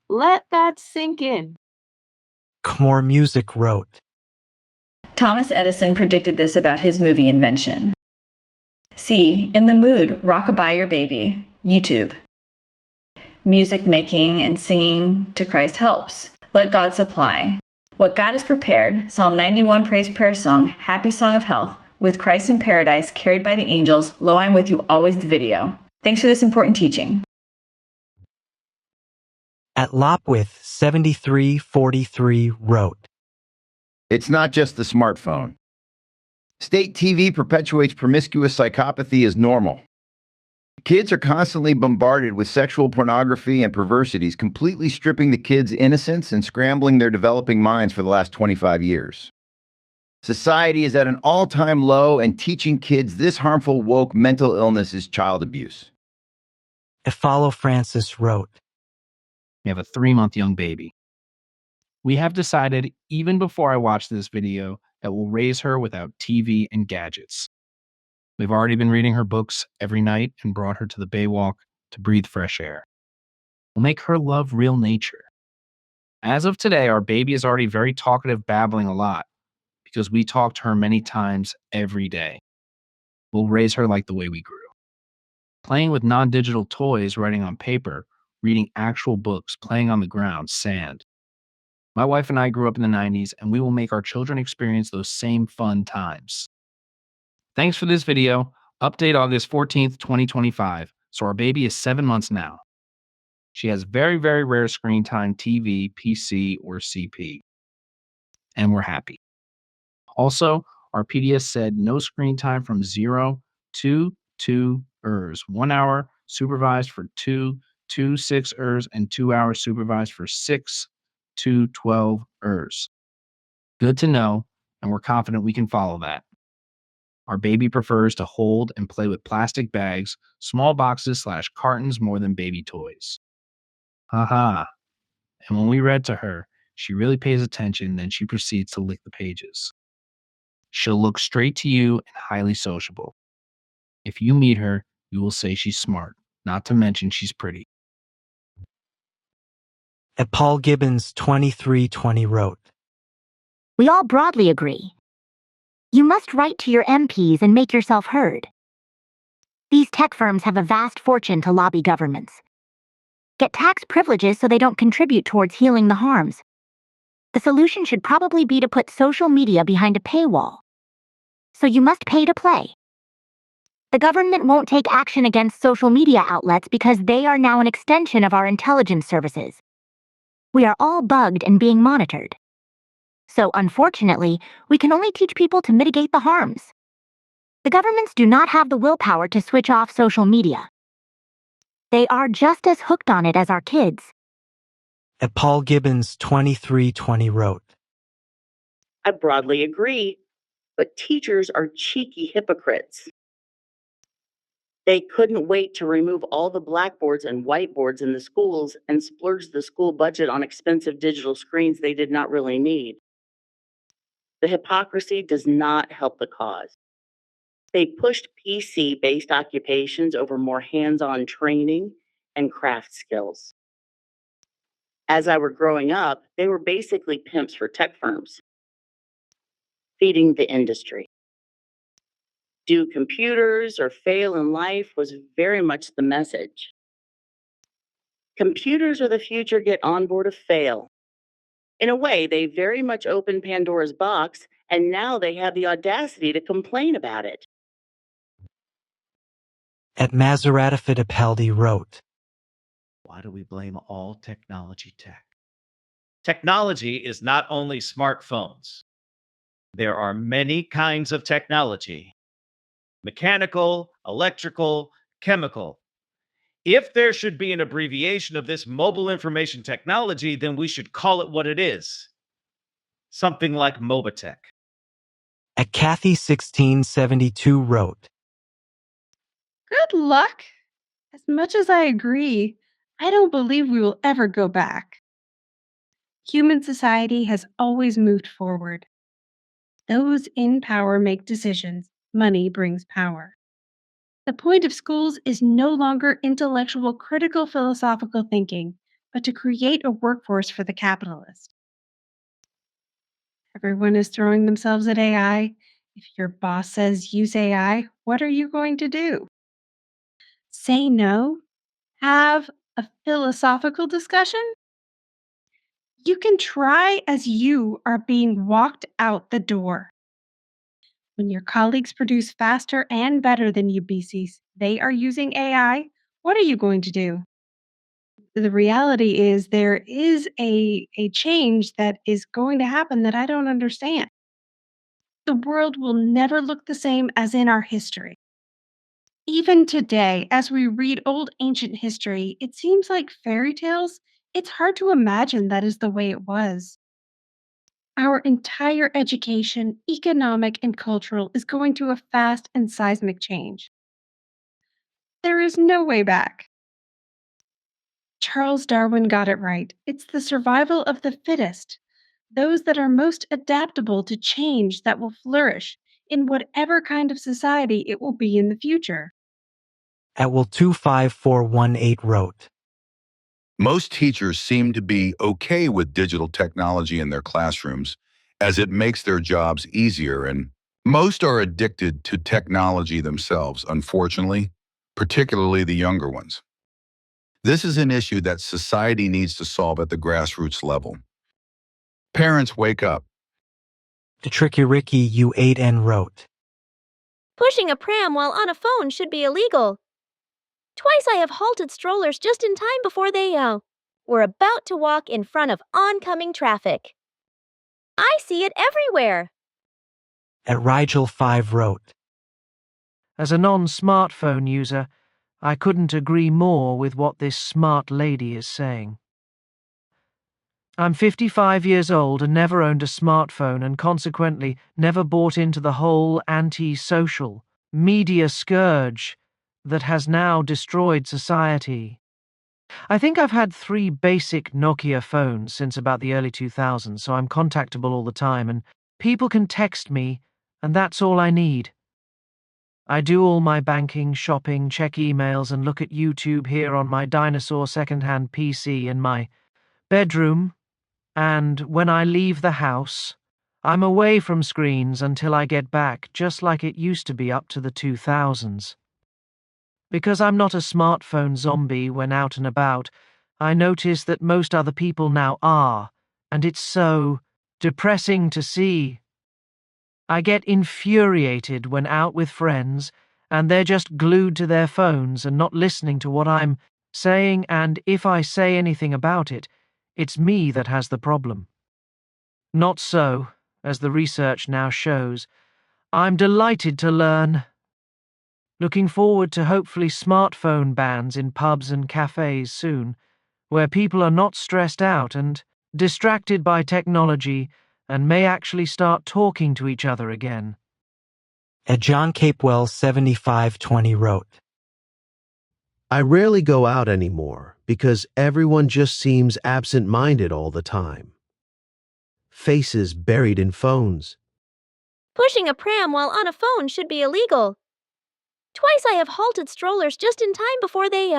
Let that sink in. More Music wrote, Thomas Edison predicted this about his movie invention. See, in the mood, rockabye your baby. YouTube. Music making and singing to Christ helps. Let God supply. What God has prepared, Psalm 91 praise prayer song, happy song of health, with Christ in paradise, carried by the angels, lo, I'm with you always the video. Thanks for this important teaching. At Lopwith 7343 wrote, It's not just the smartphone. State TV perpetuates promiscuous psychopathy as normal. Kids are constantly bombarded with sexual pornography and perversities, completely stripping the kids' innocence and scrambling their developing minds for the last 25 years. Society is at an all-time low, and teaching kids this harmful woke mental illness is child abuse. Follow Francis wrote, We have a 3-month young baby. We have decided, even before I watch this video, that we'll raise her without TV and gadgets. We've already been reading her books every night and brought her to the Baywalk to breathe fresh air. We'll make her love real nature. As of today, our baby is already very talkative, babbling a lot, because we talk to her many times every day. We'll raise her like the way we grew. Playing with non-digital toys, writing on paper, reading actual books, playing on the ground, sand. My wife and I grew up in the 90s, and we will make our children experience those same fun times. Thanks for this video. Update August 14th, 2025. So our baby is 7 months now. She has very, very rare screen time, TV, PC, or CP. And we're happy. Also, our PDS said no screen time from 0 to 2 hours. 1 hour supervised for 2 to 6 hours, and 2 hours supervised for 6 to 12 hours. Good to know, and we're confident we can follow that. Our baby prefers to hold and play with plastic bags, small boxes / cartons more than baby toys. Haha. And when we read to her, she really pays attention, then she proceeds to lick the pages. She'll look straight to you and highly sociable. If you meet her, you will say she's smart, not to mention she's pretty. At Paul Gibbons 2320 wrote, We all broadly agree. You must write to your MPs and make yourself heard. These tech firms have a vast fortune to lobby governments. Get tax privileges so they don't contribute towards healing the harms. The solution should probably be to put social media behind a paywall. So you must pay to play. The government won't take action against social media outlets because they are now an extension of our intelligence services. We are all bugged and being monitored. So, unfortunately, we can only teach people to mitigate the harms. The governments do not have the willpower to switch off social media. They are just as hooked on it as our kids. At Paul Gibbons 2320 wrote, I broadly agree, but teachers are cheeky hypocrites. They couldn't wait to remove all the blackboards and whiteboards in the schools and splurge the school budget on expensive digital screens they did not really need. The hypocrisy does not help the cause. They pushed PC-based occupations over more hands-on training and craft skills. As I were growing up, they were basically pimps for tech firms, feeding the industry. Do computers or fail in life was very much the message. Computers are the future, get on board or fail. In a way, they very much opened Pandora's box, and now they have the audacity to complain about it. At Maseratafid Apeldi wrote, Why do we blame all technology tech? Technology is not only smartphones. There are many kinds of technology: mechanical, electrical, chemical. If there should be an abbreviation of this mobile information technology, then we should call it what it is. Something like Mobitech. At Kathy 1672 wrote, Good luck As much as I agree, I don't believe we will ever go back. Human society has always moved forward. Those in power make decisions. Money brings power. The point of schools is no longer intellectual, critical philosophical thinking, but to create a workforce for the capitalist. Everyone is throwing themselves at AI. If your boss says use AI, what are you going to do? Say no? Have a philosophical discussion? You can try as you are being walked out the door. When your colleagues produce faster and better than you, BCs, they are using AI. What are you going to do? The reality is there is a change that is going to happen that I don't understand. The world will never look the same as in our history. Even today, as we read old ancient history, it seems like fairy tales. It's hard to imagine that is the way it was. Our entire education, economic and cultural, is going through a fast and seismic change. There is no way back. Charles Darwin got it right. It's the survival of the fittest, those that are most adaptable to change that will flourish in whatever kind of society it will be in the future. Atwell 25418 wrote, Most teachers seem to be okay with digital technology in their classrooms as it makes their jobs easier, and most are addicted to technology themselves, unfortunately, particularly the younger ones. This is an issue that society needs to solve at the grassroots level. Parents, wake up. The Tricky Ricky U8N wrote, Pushing a pram while on a phone should be illegal. Twice I have halted strollers just in time before they were about to walk in front of oncoming traffic. I see it everywhere. At Rigel 5 wrote, As a non-smartphone user, I couldn't agree more with what this smart lady is saying. I'm 55 years old and never owned a smartphone and consequently never bought into the whole anti-social media scourge that has now destroyed society. I think I've had 3 basic Nokia phones since about the early 2000s, so I'm contactable all the time and people can text me, and that's all I need. I do all my banking, shopping, check emails, and look at YouTube here on my dinosaur second-hand PC in my bedroom, and when I leave the house, I'm away from screens until I get back, just like it used to be up to the 2000s. Because I'm not a smartphone zombie when out and about, I notice that most other people now are, and it's so depressing to see. I get infuriated when out with friends, and they're just glued to their phones and not listening to what I'm saying, and if I say anything about it, it's me that has the problem. Not so, as the research now shows. I'm delighted to learn. Looking forward to hopefully smartphone bans in pubs and cafes soon, where people are not stressed out and distracted by technology and may actually start talking to each other again. At John Capewell 7520 wrote, I rarely go out anymore because everyone just seems absent-minded all the time. Faces buried in phones. Pushing a pram while on a phone should be illegal. Twice I have halted strollers just in time before they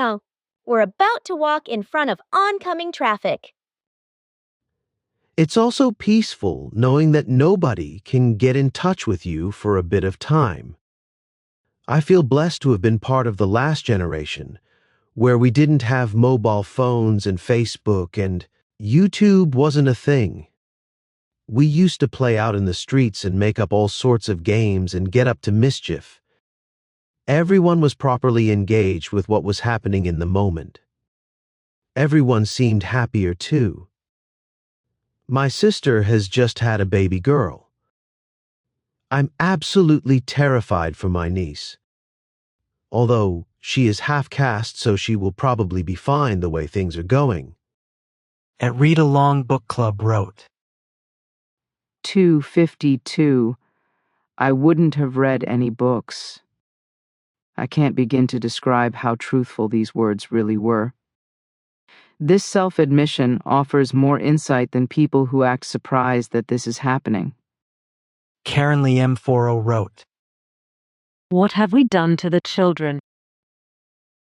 were about to walk in front of oncoming traffic. It's also peaceful knowing that nobody can get in touch with you for a bit of time. I feel blessed to have been part of the last generation, where we didn't have mobile phones and Facebook and YouTube wasn't a thing. We used to play out in the streets and make up all sorts of games and get up to mischief. Everyone was properly engaged with what was happening in the moment. Everyone seemed happier too. My sister has just had a baby girl. I'm absolutely terrified for my niece. Although she is half-caste, so she will probably be fine the way things are going. At Read Along Book Club wrote, 252. I wouldn't have read any books. I can't begin to describe how truthful these words really were. This self-admission offers more insight than people who act surprised that this is happening. Karen Lee M40 wrote, What have we done to the children,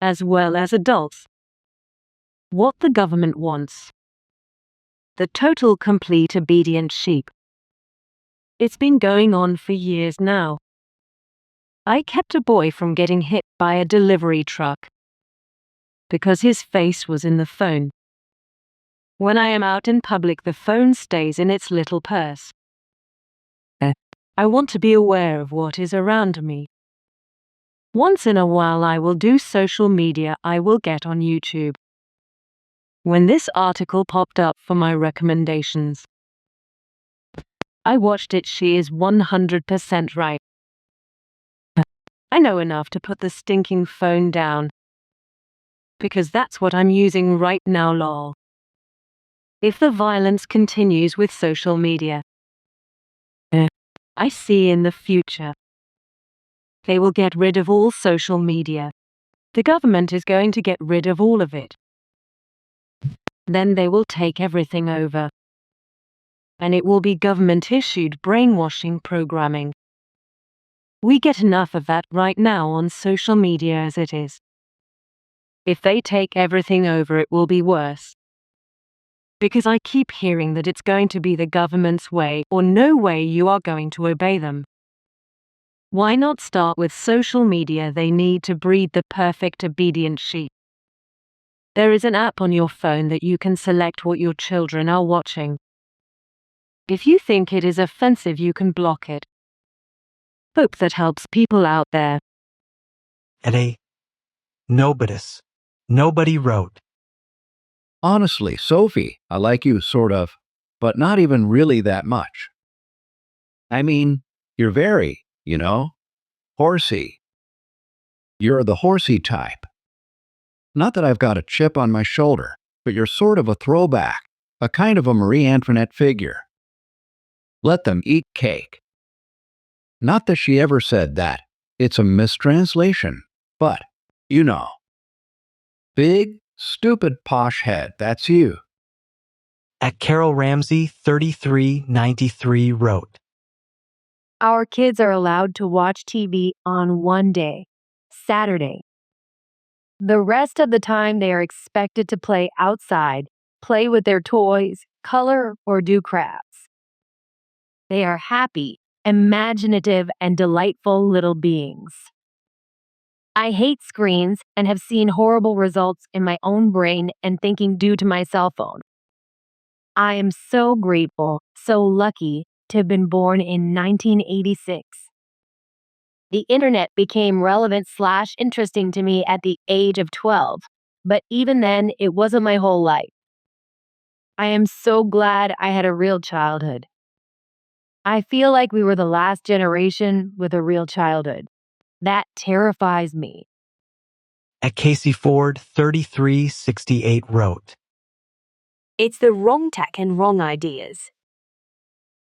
as well as adults? What the government wants. The total complete obedient sheep. It's been going on for years now. I kept a boy from getting hit by a delivery truck because his face was in the phone. When I am out in public, the phone stays in its little purse. I want to be aware of what is around me. Once in a while I will do social media. I will get on YouTube. When this article popped up for my recommendations, I watched it. She is 100% right. I know enough to put the stinking phone down, because that's what I'm using right now, lol. If the violence continues with social media, I see in the future, they will get rid of all social media. The government is going to get rid of all of it. Then they will take everything over. And it will be government-issued brainwashing programming. We get enough of that right now on social media as it is. If they take everything over, it will be worse. Because I keep hearing that it's going to be the government's way or no way. You are going to obey them. Why not start with social media? They need to breed the perfect obedient sheep. There is an app on your phone that you can select what your children are watching. If you think it is offensive, you can block it. Hope that helps people out there. At a nobody wrote, Honestly, Sophie, I like you, sort of, but not even really that much. I mean, you're very, horsey. You're the horsey type. Not that I've got a chip on my shoulder, but you're sort of a throwback, a kind of a Marie Antoinette figure. Let them eat cake. Not that she ever said that. It's a mistranslation, but, Big, stupid, posh head, that's you. At Carol Ramsey 3393 wrote, Our kids are allowed to watch TV on one day, Saturday. The rest of the time they are expected to play outside, play with their toys, color, or do crafts. They are happy, imaginative, and delightful little beings. I hate screens and have seen horrible results in my own brain and thinking due to my cell phone. I am so grateful, so lucky to have been born in 1986. The internet became relevant/interesting to me at the age of 12, but even then, it wasn't my whole life. I am so glad I had a real childhood. I feel like we were the last generation with a real childhood. That terrifies me. At Casey Ford 3368 wrote, It's the wrong tech and wrong ideas.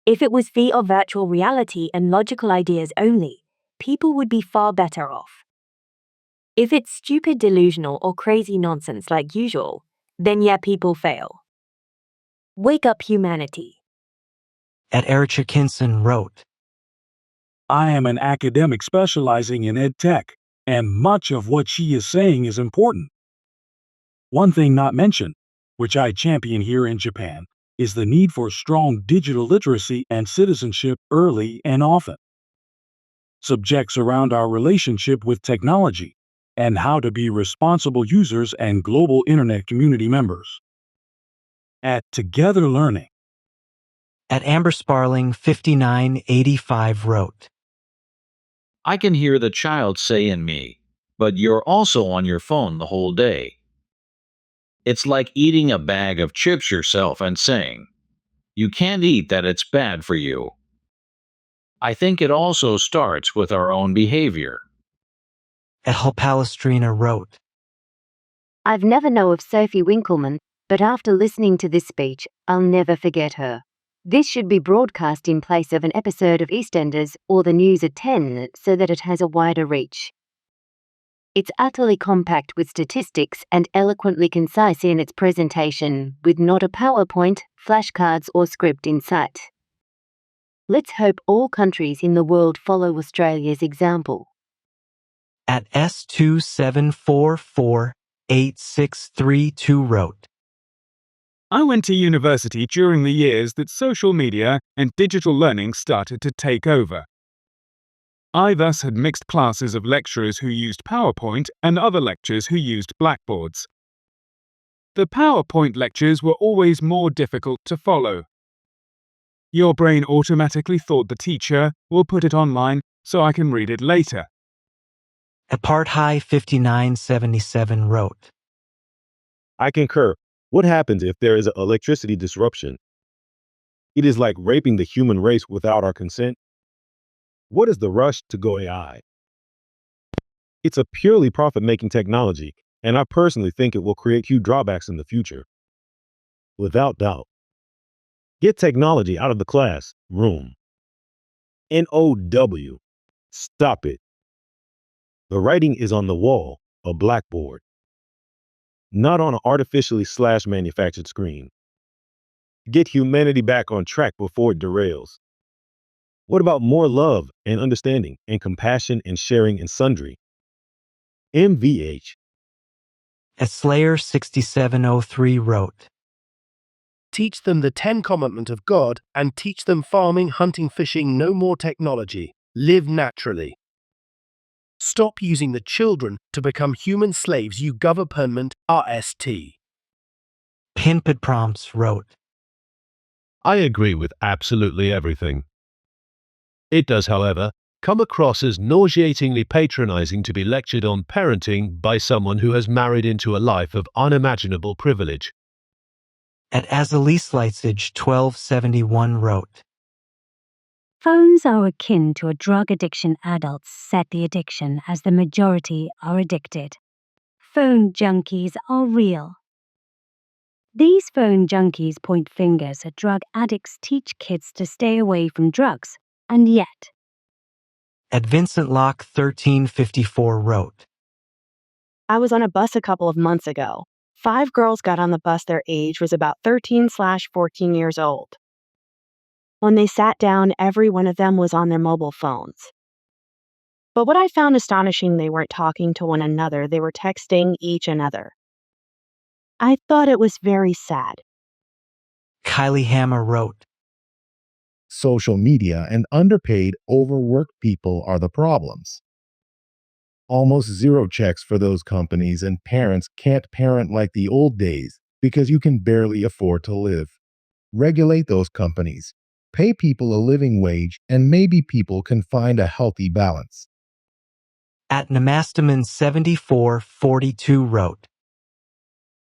If it was VR virtual reality and logical ideas only, people would be far better off. If it's stupid, delusional, or crazy nonsense like usual, then yeah, people fail. Wake up, humanity. At Ericha Kinson wrote, I am an academic specializing in ed tech, and much of what she is saying is important. One thing not mentioned, which I champion here in Japan, is the need for strong digital literacy and citizenship early and often. Subjects around our relationship with technology and how to be responsible users and global internet community members. At Together Learning. At Amber Sparling 5985 wrote, I can hear the child say in me, but you're also on your phone the whole day. It's like eating a bag of chips yourself and saying, you can't eat that, it's bad for you. I think it also starts with our own behavior. At Hull Palestrina wrote, I've never known of Sophie Winkleman, but after listening to this speech, I'll never forget her. This should be broadcast in place of an episode of EastEnders or the news at 10 so that it has a wider reach. It's utterly compact with statistics and eloquently concise in its presentation, with not a PowerPoint, flashcards, or script in sight. Let's hope all countries in the world follow Australia's example. At S27448632 wrote, I went to university during the years that social media and digital learning started to take over. I thus had mixed classes of lecturers who used PowerPoint and other lecturers who used blackboards. The PowerPoint lectures were always more difficult to follow. Your brain automatically thought the teacher will put it online so I can read it later. Apartheid5977 wrote, I concur. What happens if there is an electricity disruption? It is like raping the human race without our consent. What is the rush to go AI? It's a purely profit-making technology, and I personally think it will create huge drawbacks in the future. Without doubt. Get technology out of the classroom. NOW. Stop it. The writing is on the wall, a blackboard, not on an artificially manufactured screen. Get humanity back on track before it derails. What about more love and understanding and compassion and sharing and sundry? MVH. As Slayer6703 wrote, Teach them the 10 Commandments of God and teach them farming, hunting, fishing, no more technology. Live naturally. Stop using the children to become human slaves, you government RST. Pimped Prompts wrote, I agree with absolutely everything. It does, however, come across as nauseatingly patronizing to be lectured on parenting by someone who has married into a life of unimaginable privilege. At Azalislightage1271 wrote, Phones are akin to a drug addiction. Adults set the addiction as the majority are addicted. Phone junkies are real. These phone junkies point fingers at drug addicts, teach kids to stay away from drugs, and yet. At Vincent Locke 1354 wrote, I was on a bus a couple of months ago. 5 girls got on the bus. Their age was about 13/14 years old. When they sat down, every one of them was on their mobile phones. But what I found astonishing, they weren't talking to one another, they were texting each another. I thought it was very sad. Kylie Hammer wrote, Social media and underpaid, overworked people are the problems. Almost zero checks for those companies, and parents can't parent like the old days because you can barely afford to live. Regulate those companies. Pay people a living wage, and maybe people can find a healthy balance. At Namastaman7442 wrote,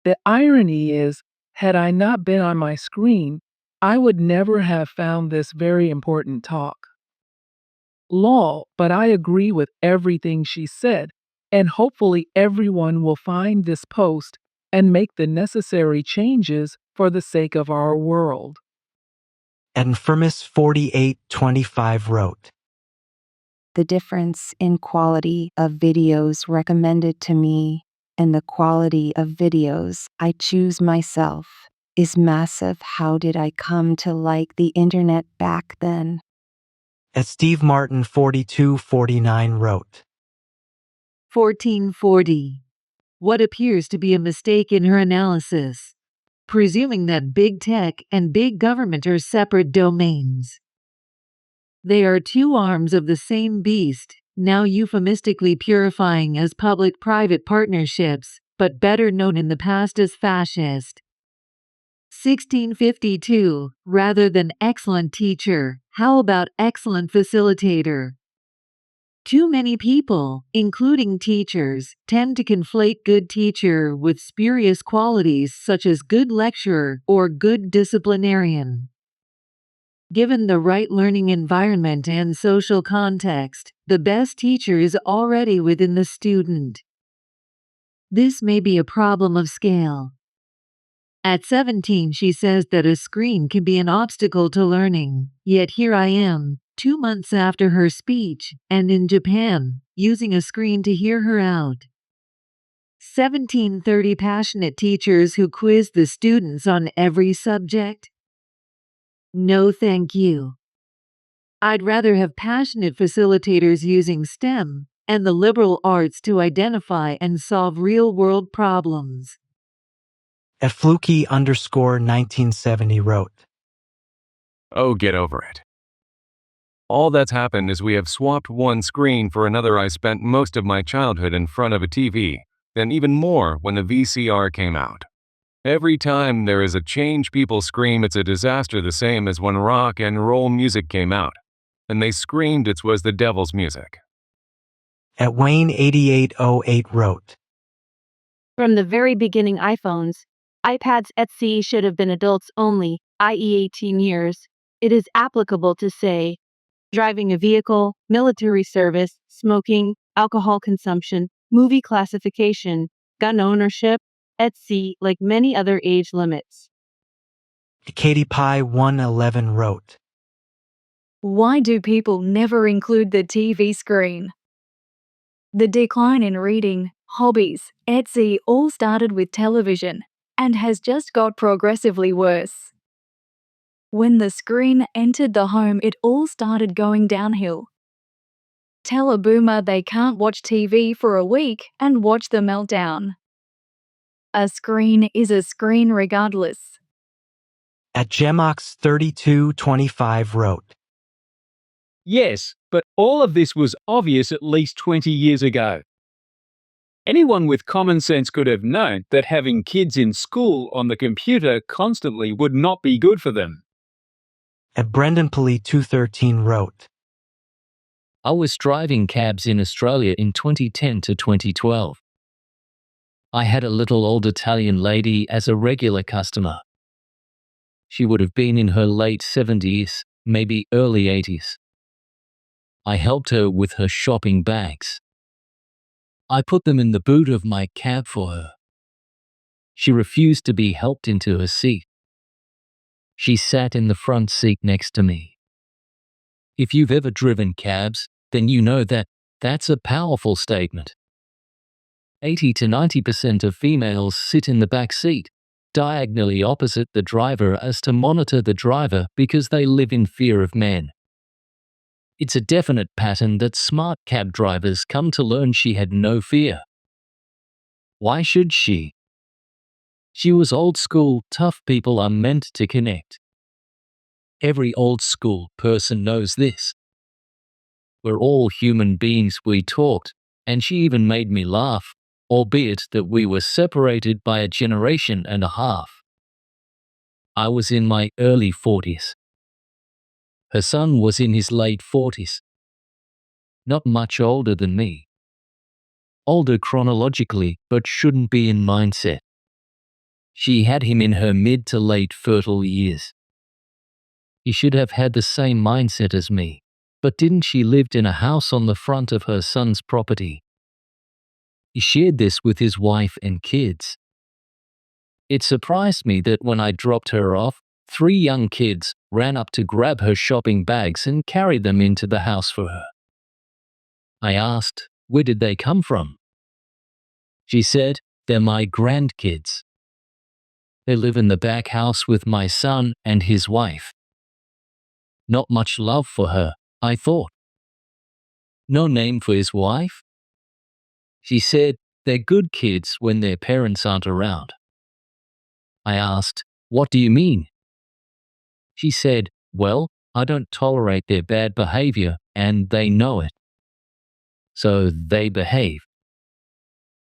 The irony is, had I not been on my screen, I would never have found this very important talk. Lol, but I agree with everything she said, and hopefully everyone will find this post and make the necessary changes for the sake of our world. And Firmus4825 wrote, The difference in quality of videos recommended to me and the quality of videos I choose myself is massive. How did I come to like the internet back then? As Steve Martin 4249 wrote, 1440. What appears to be a mistake in her analysis, presuming that big tech and big government are separate domains. They are two arms of the same beast, now euphemistically purifying as public-private partnerships, but better known in the past as fascist. 1652, rather than excellent teacher, how about excellent facilitator? Too many people, including teachers, tend to conflate good teacher with spurious qualities such as good lecturer or good disciplinarian. Given the right learning environment and social context, the best teacher is already within the student. This may be a problem of scale. At 17, she says that a screen can be an obstacle to learning, yet here I am, 2 months after her speech, and in Japan, using a screen to hear her out. 1730 passionate teachers who quiz the students on every subject? No, thank you. I'd rather have passionate facilitators using STEM and the liberal arts to identify and solve real-world problems. At Fluky_1970 wrote, Oh, get over it. All that's happened is we have swapped one screen for another. I spent most of my childhood in front of a TV, then even more when the VCR came out. Every time there is a change, people scream it's a disaster, the same as when rock and roll music came out, and they screamed it was the devil's music. At Wayne8808 wrote, From the very beginning, iPhones, iPads, etc. should have been adults only, i.e. 18 years. It is applicable to say, driving a vehicle, military service, smoking, alcohol consumption, movie classification, gun ownership, etc., like many other age limits. Katie Pie 111 wrote, Why do people never include the TV screen? The decline in reading, hobbies, etc. all started with television and has just got progressively worse. When the screen entered the home, it all started going downhill. Tell a boomer they can't watch TV for a week and watch the meltdown. A screen is a screen regardless. At Gemox3225 wrote, Yes, but all of this was obvious at least 20 years ago. Anyone with common sense could have known that having kids in school on the computer constantly would not be good for them. At BrendanPoli213 wrote, I was driving cabs in Australia in 2010 to 2012. I had a little old Italian lady as a regular customer. She would have been in her late 70s, maybe early 80s. I helped her with her shopping bags. I put them in the boot of my cab for her. She refused to be helped into her seat. She sat in the front seat next to me. If you've ever driven cabs, then you know that that's a powerful statement. 80 to 90% of females sit in the back seat, diagonally opposite the driver as to monitor the driver because they live in fear of men. It's a definite pattern that smart cab drivers come to learn she had no fear. Why should she? She was old school, tough people are meant to connect. Every old school person knows this. We're all human beings, we talked, and she even made me laugh, albeit that we were separated by a generation and a half. I was in my early 40s. Her son was in his late 40s. Not much older than me. Older chronologically, but shouldn't be in mindset. She had him in her mid to late fertile years. He should have had the same mindset as me, but didn't she lived in a house on the front of her son's property? He shared this with his wife and kids. It surprised me that when I dropped her off, 3 young kids ran up to grab her shopping bags and carry them into the house for her. I asked, where did they come from? She said, they're my grandkids. They live in the back house with my son and his wife. Not much love for her, I thought. No name for his wife? She said, they're good kids when their parents aren't around. I asked, what do you mean? She said, well, I don't tolerate their bad behavior and they know it. So they behave.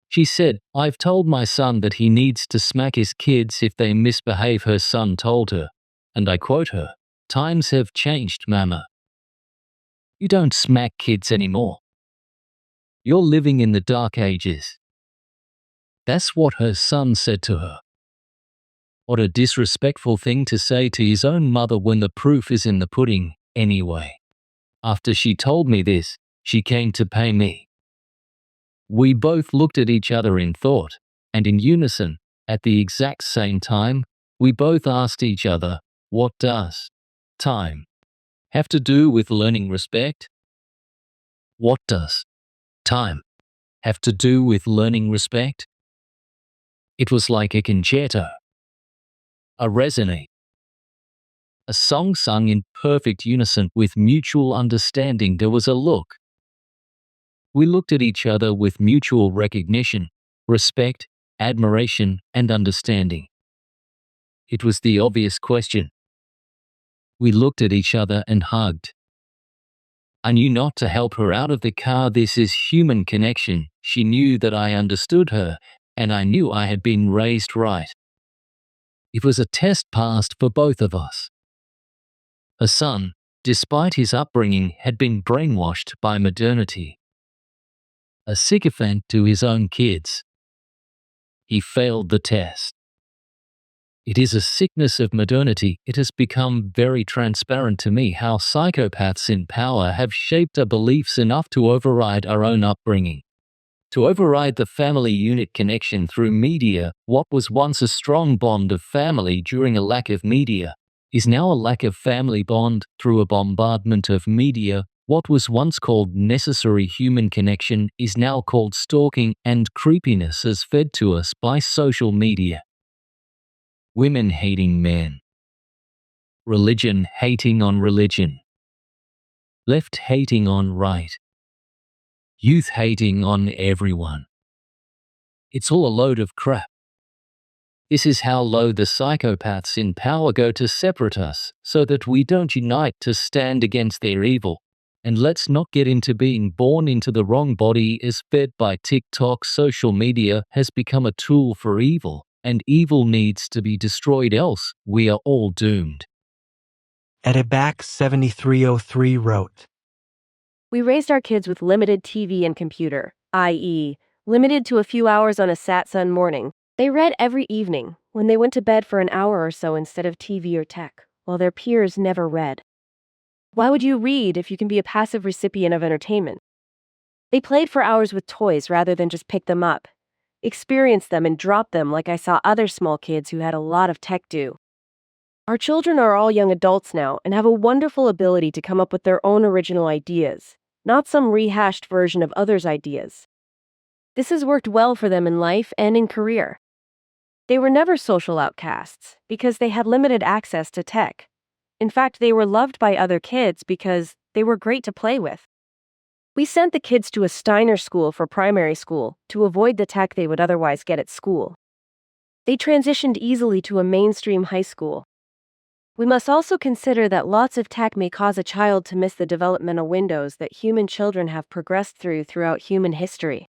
She said, I've told my son that he needs to smack his kids if they misbehave. Her son told her, and I quote her, times have changed, Mama. You don't smack kids anymore. You're living in the dark ages. That's what her son said to her. What a disrespectful thing to say to his own mother when the proof is in the pudding, anyway. After she told me this, she came to pay me. We both looked at each other in thought, and in unison, at the exact same time, we both asked each other, what does time have to do with learning respect? What does time have to do with learning respect? It was like a concerto, a resonate, a song sung in perfect unison with mutual understanding. There was a look. We looked at each other with mutual recognition, respect, admiration, and understanding. It was the obvious question. We looked at each other and hugged. I knew not to help her out of the car. This is human connection. She knew that I understood her, and I knew I had been raised right. It was a test passed for both of us. Her son, despite his upbringing, had been brainwashed by modernity. A sycophant to his own kids. He failed the test. It is a sickness of modernity. It has become very transparent to me how psychopaths in power have shaped our beliefs enough to override our own upbringing. To override the family unit connection through media. What was once a strong bond of family during a lack of media is now a lack of family bond through a bombardment of media. What was once called necessary human connection is now called stalking and creepiness as fed to us by social media. Women hating men. Religion hating on religion. Left hating on right. Youth hating on everyone. It's all a load of crap. This is how low the psychopaths in power go to separate us, so that we don't unite to stand against their evil. And let's not get into being born into the wrong body as fed by TikTok. Social media has become a tool for evil, and evil needs to be destroyed, else we are all doomed. Ediback 7303 wrote, We raised our kids with limited TV and computer, i.e., limited to a few hours on a Sun morning. They read every evening, when they went to bed for an hour or so instead of TV or tech, while their peers never read. Why would you read if you can be a passive recipient of entertainment? They played for hours with toys rather than just pick them up, experience them and drop them like I saw other small kids who had a lot of tech do. Our children are all young adults now and have a wonderful ability to come up with their own original ideas, not some rehashed version of others' ideas. This has worked well for them in life and in career. They were never social outcasts because they had limited access to tech. In fact, they were loved by other kids because they were great to play with. We sent the kids to a Steiner school for primary school to avoid the tech they would otherwise get at school. They transitioned easily to a mainstream high school. We must also consider that lots of tech may cause a child to miss the developmental windows that human children have progressed throughout human history.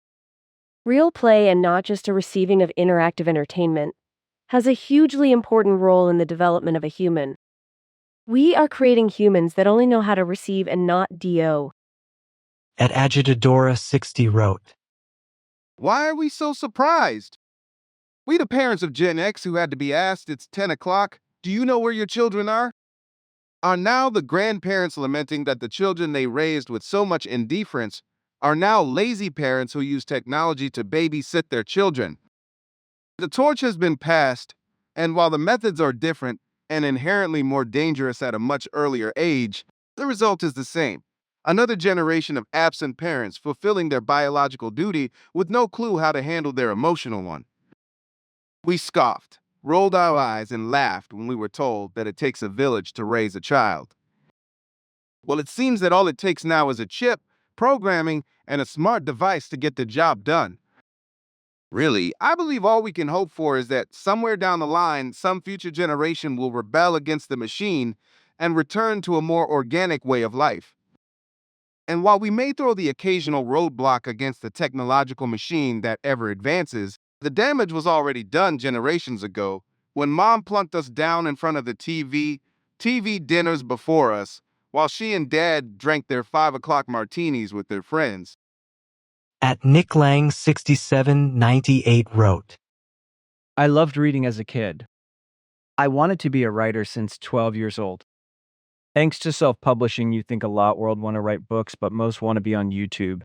Real play, and not just a receiving of interactive entertainment, has a hugely important role in the development of a human. We are creating humans that only know how to receive and not do. At Agitadora 60 wrote, Why are we so surprised? We the parents of Gen X who had to be asked it's 10 o'clock, do you know where your children are now the grandparents lamenting that the children they raised with so much indifference are now lazy parents who use technology to babysit their children. The torch has been passed, and while the methods are different and inherently more dangerous at a much earlier age, the result is the same. Another generation of absent parents fulfilling their biological duty with no clue how to handle their emotional one. We scoffed, rolled our eyes, and laughed when we were told that it takes a village to raise a child. Well, it seems that all it takes now is a chip, programming, and a smart device to get the job done. Really, I believe all we can hope for is that somewhere down the line, some future generation will rebel against the machine and return to a more organic way of life. And while we may throw the occasional roadblock against the technological machine that ever advances, the damage was already done generations ago when Mom plunked us down in front of the TV dinners before us, while she and Dad drank their 5 o'clock martinis with their friends. At Nick Lang 6798 wrote, I loved reading as a kid. I wanted to be a writer since 12 years old. Thanks to self-publishing, you think a lot world want to write books, but most want to be on YouTube.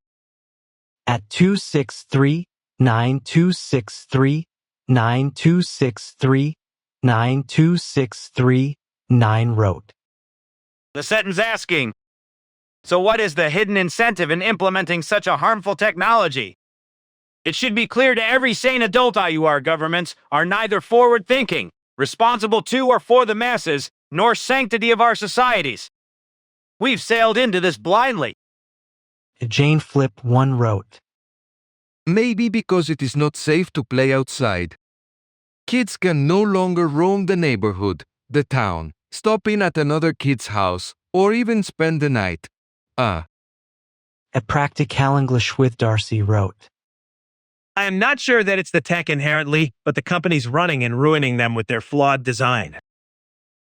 At 263-9263-9263-9263-9 wrote, The sentence asking, so what is the hidden incentive in implementing such a harmful technology? It should be clear to every sane adult our governments are neither forward-thinking, responsible to or for the masses, nor sanctity of our societies. We've sailed into this blindly. Jane Flip 1 wrote, Maybe because it is not safe to play outside. Kids can no longer roam the neighborhood, the town, stop in at another kid's house, or even spend the night. A Practical English with Darcy wrote, I am not sure that it's the tech inherently, but the companies running and ruining them with their flawed design.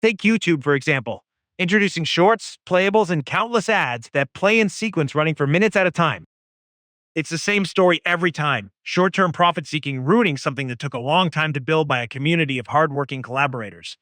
Take YouTube, for example, introducing shorts, playables, and countless ads that play in sequence running for minutes at a time. It's the same story every time, short-term profit-seeking ruining something that took a long time to build by a community of hardworking collaborators.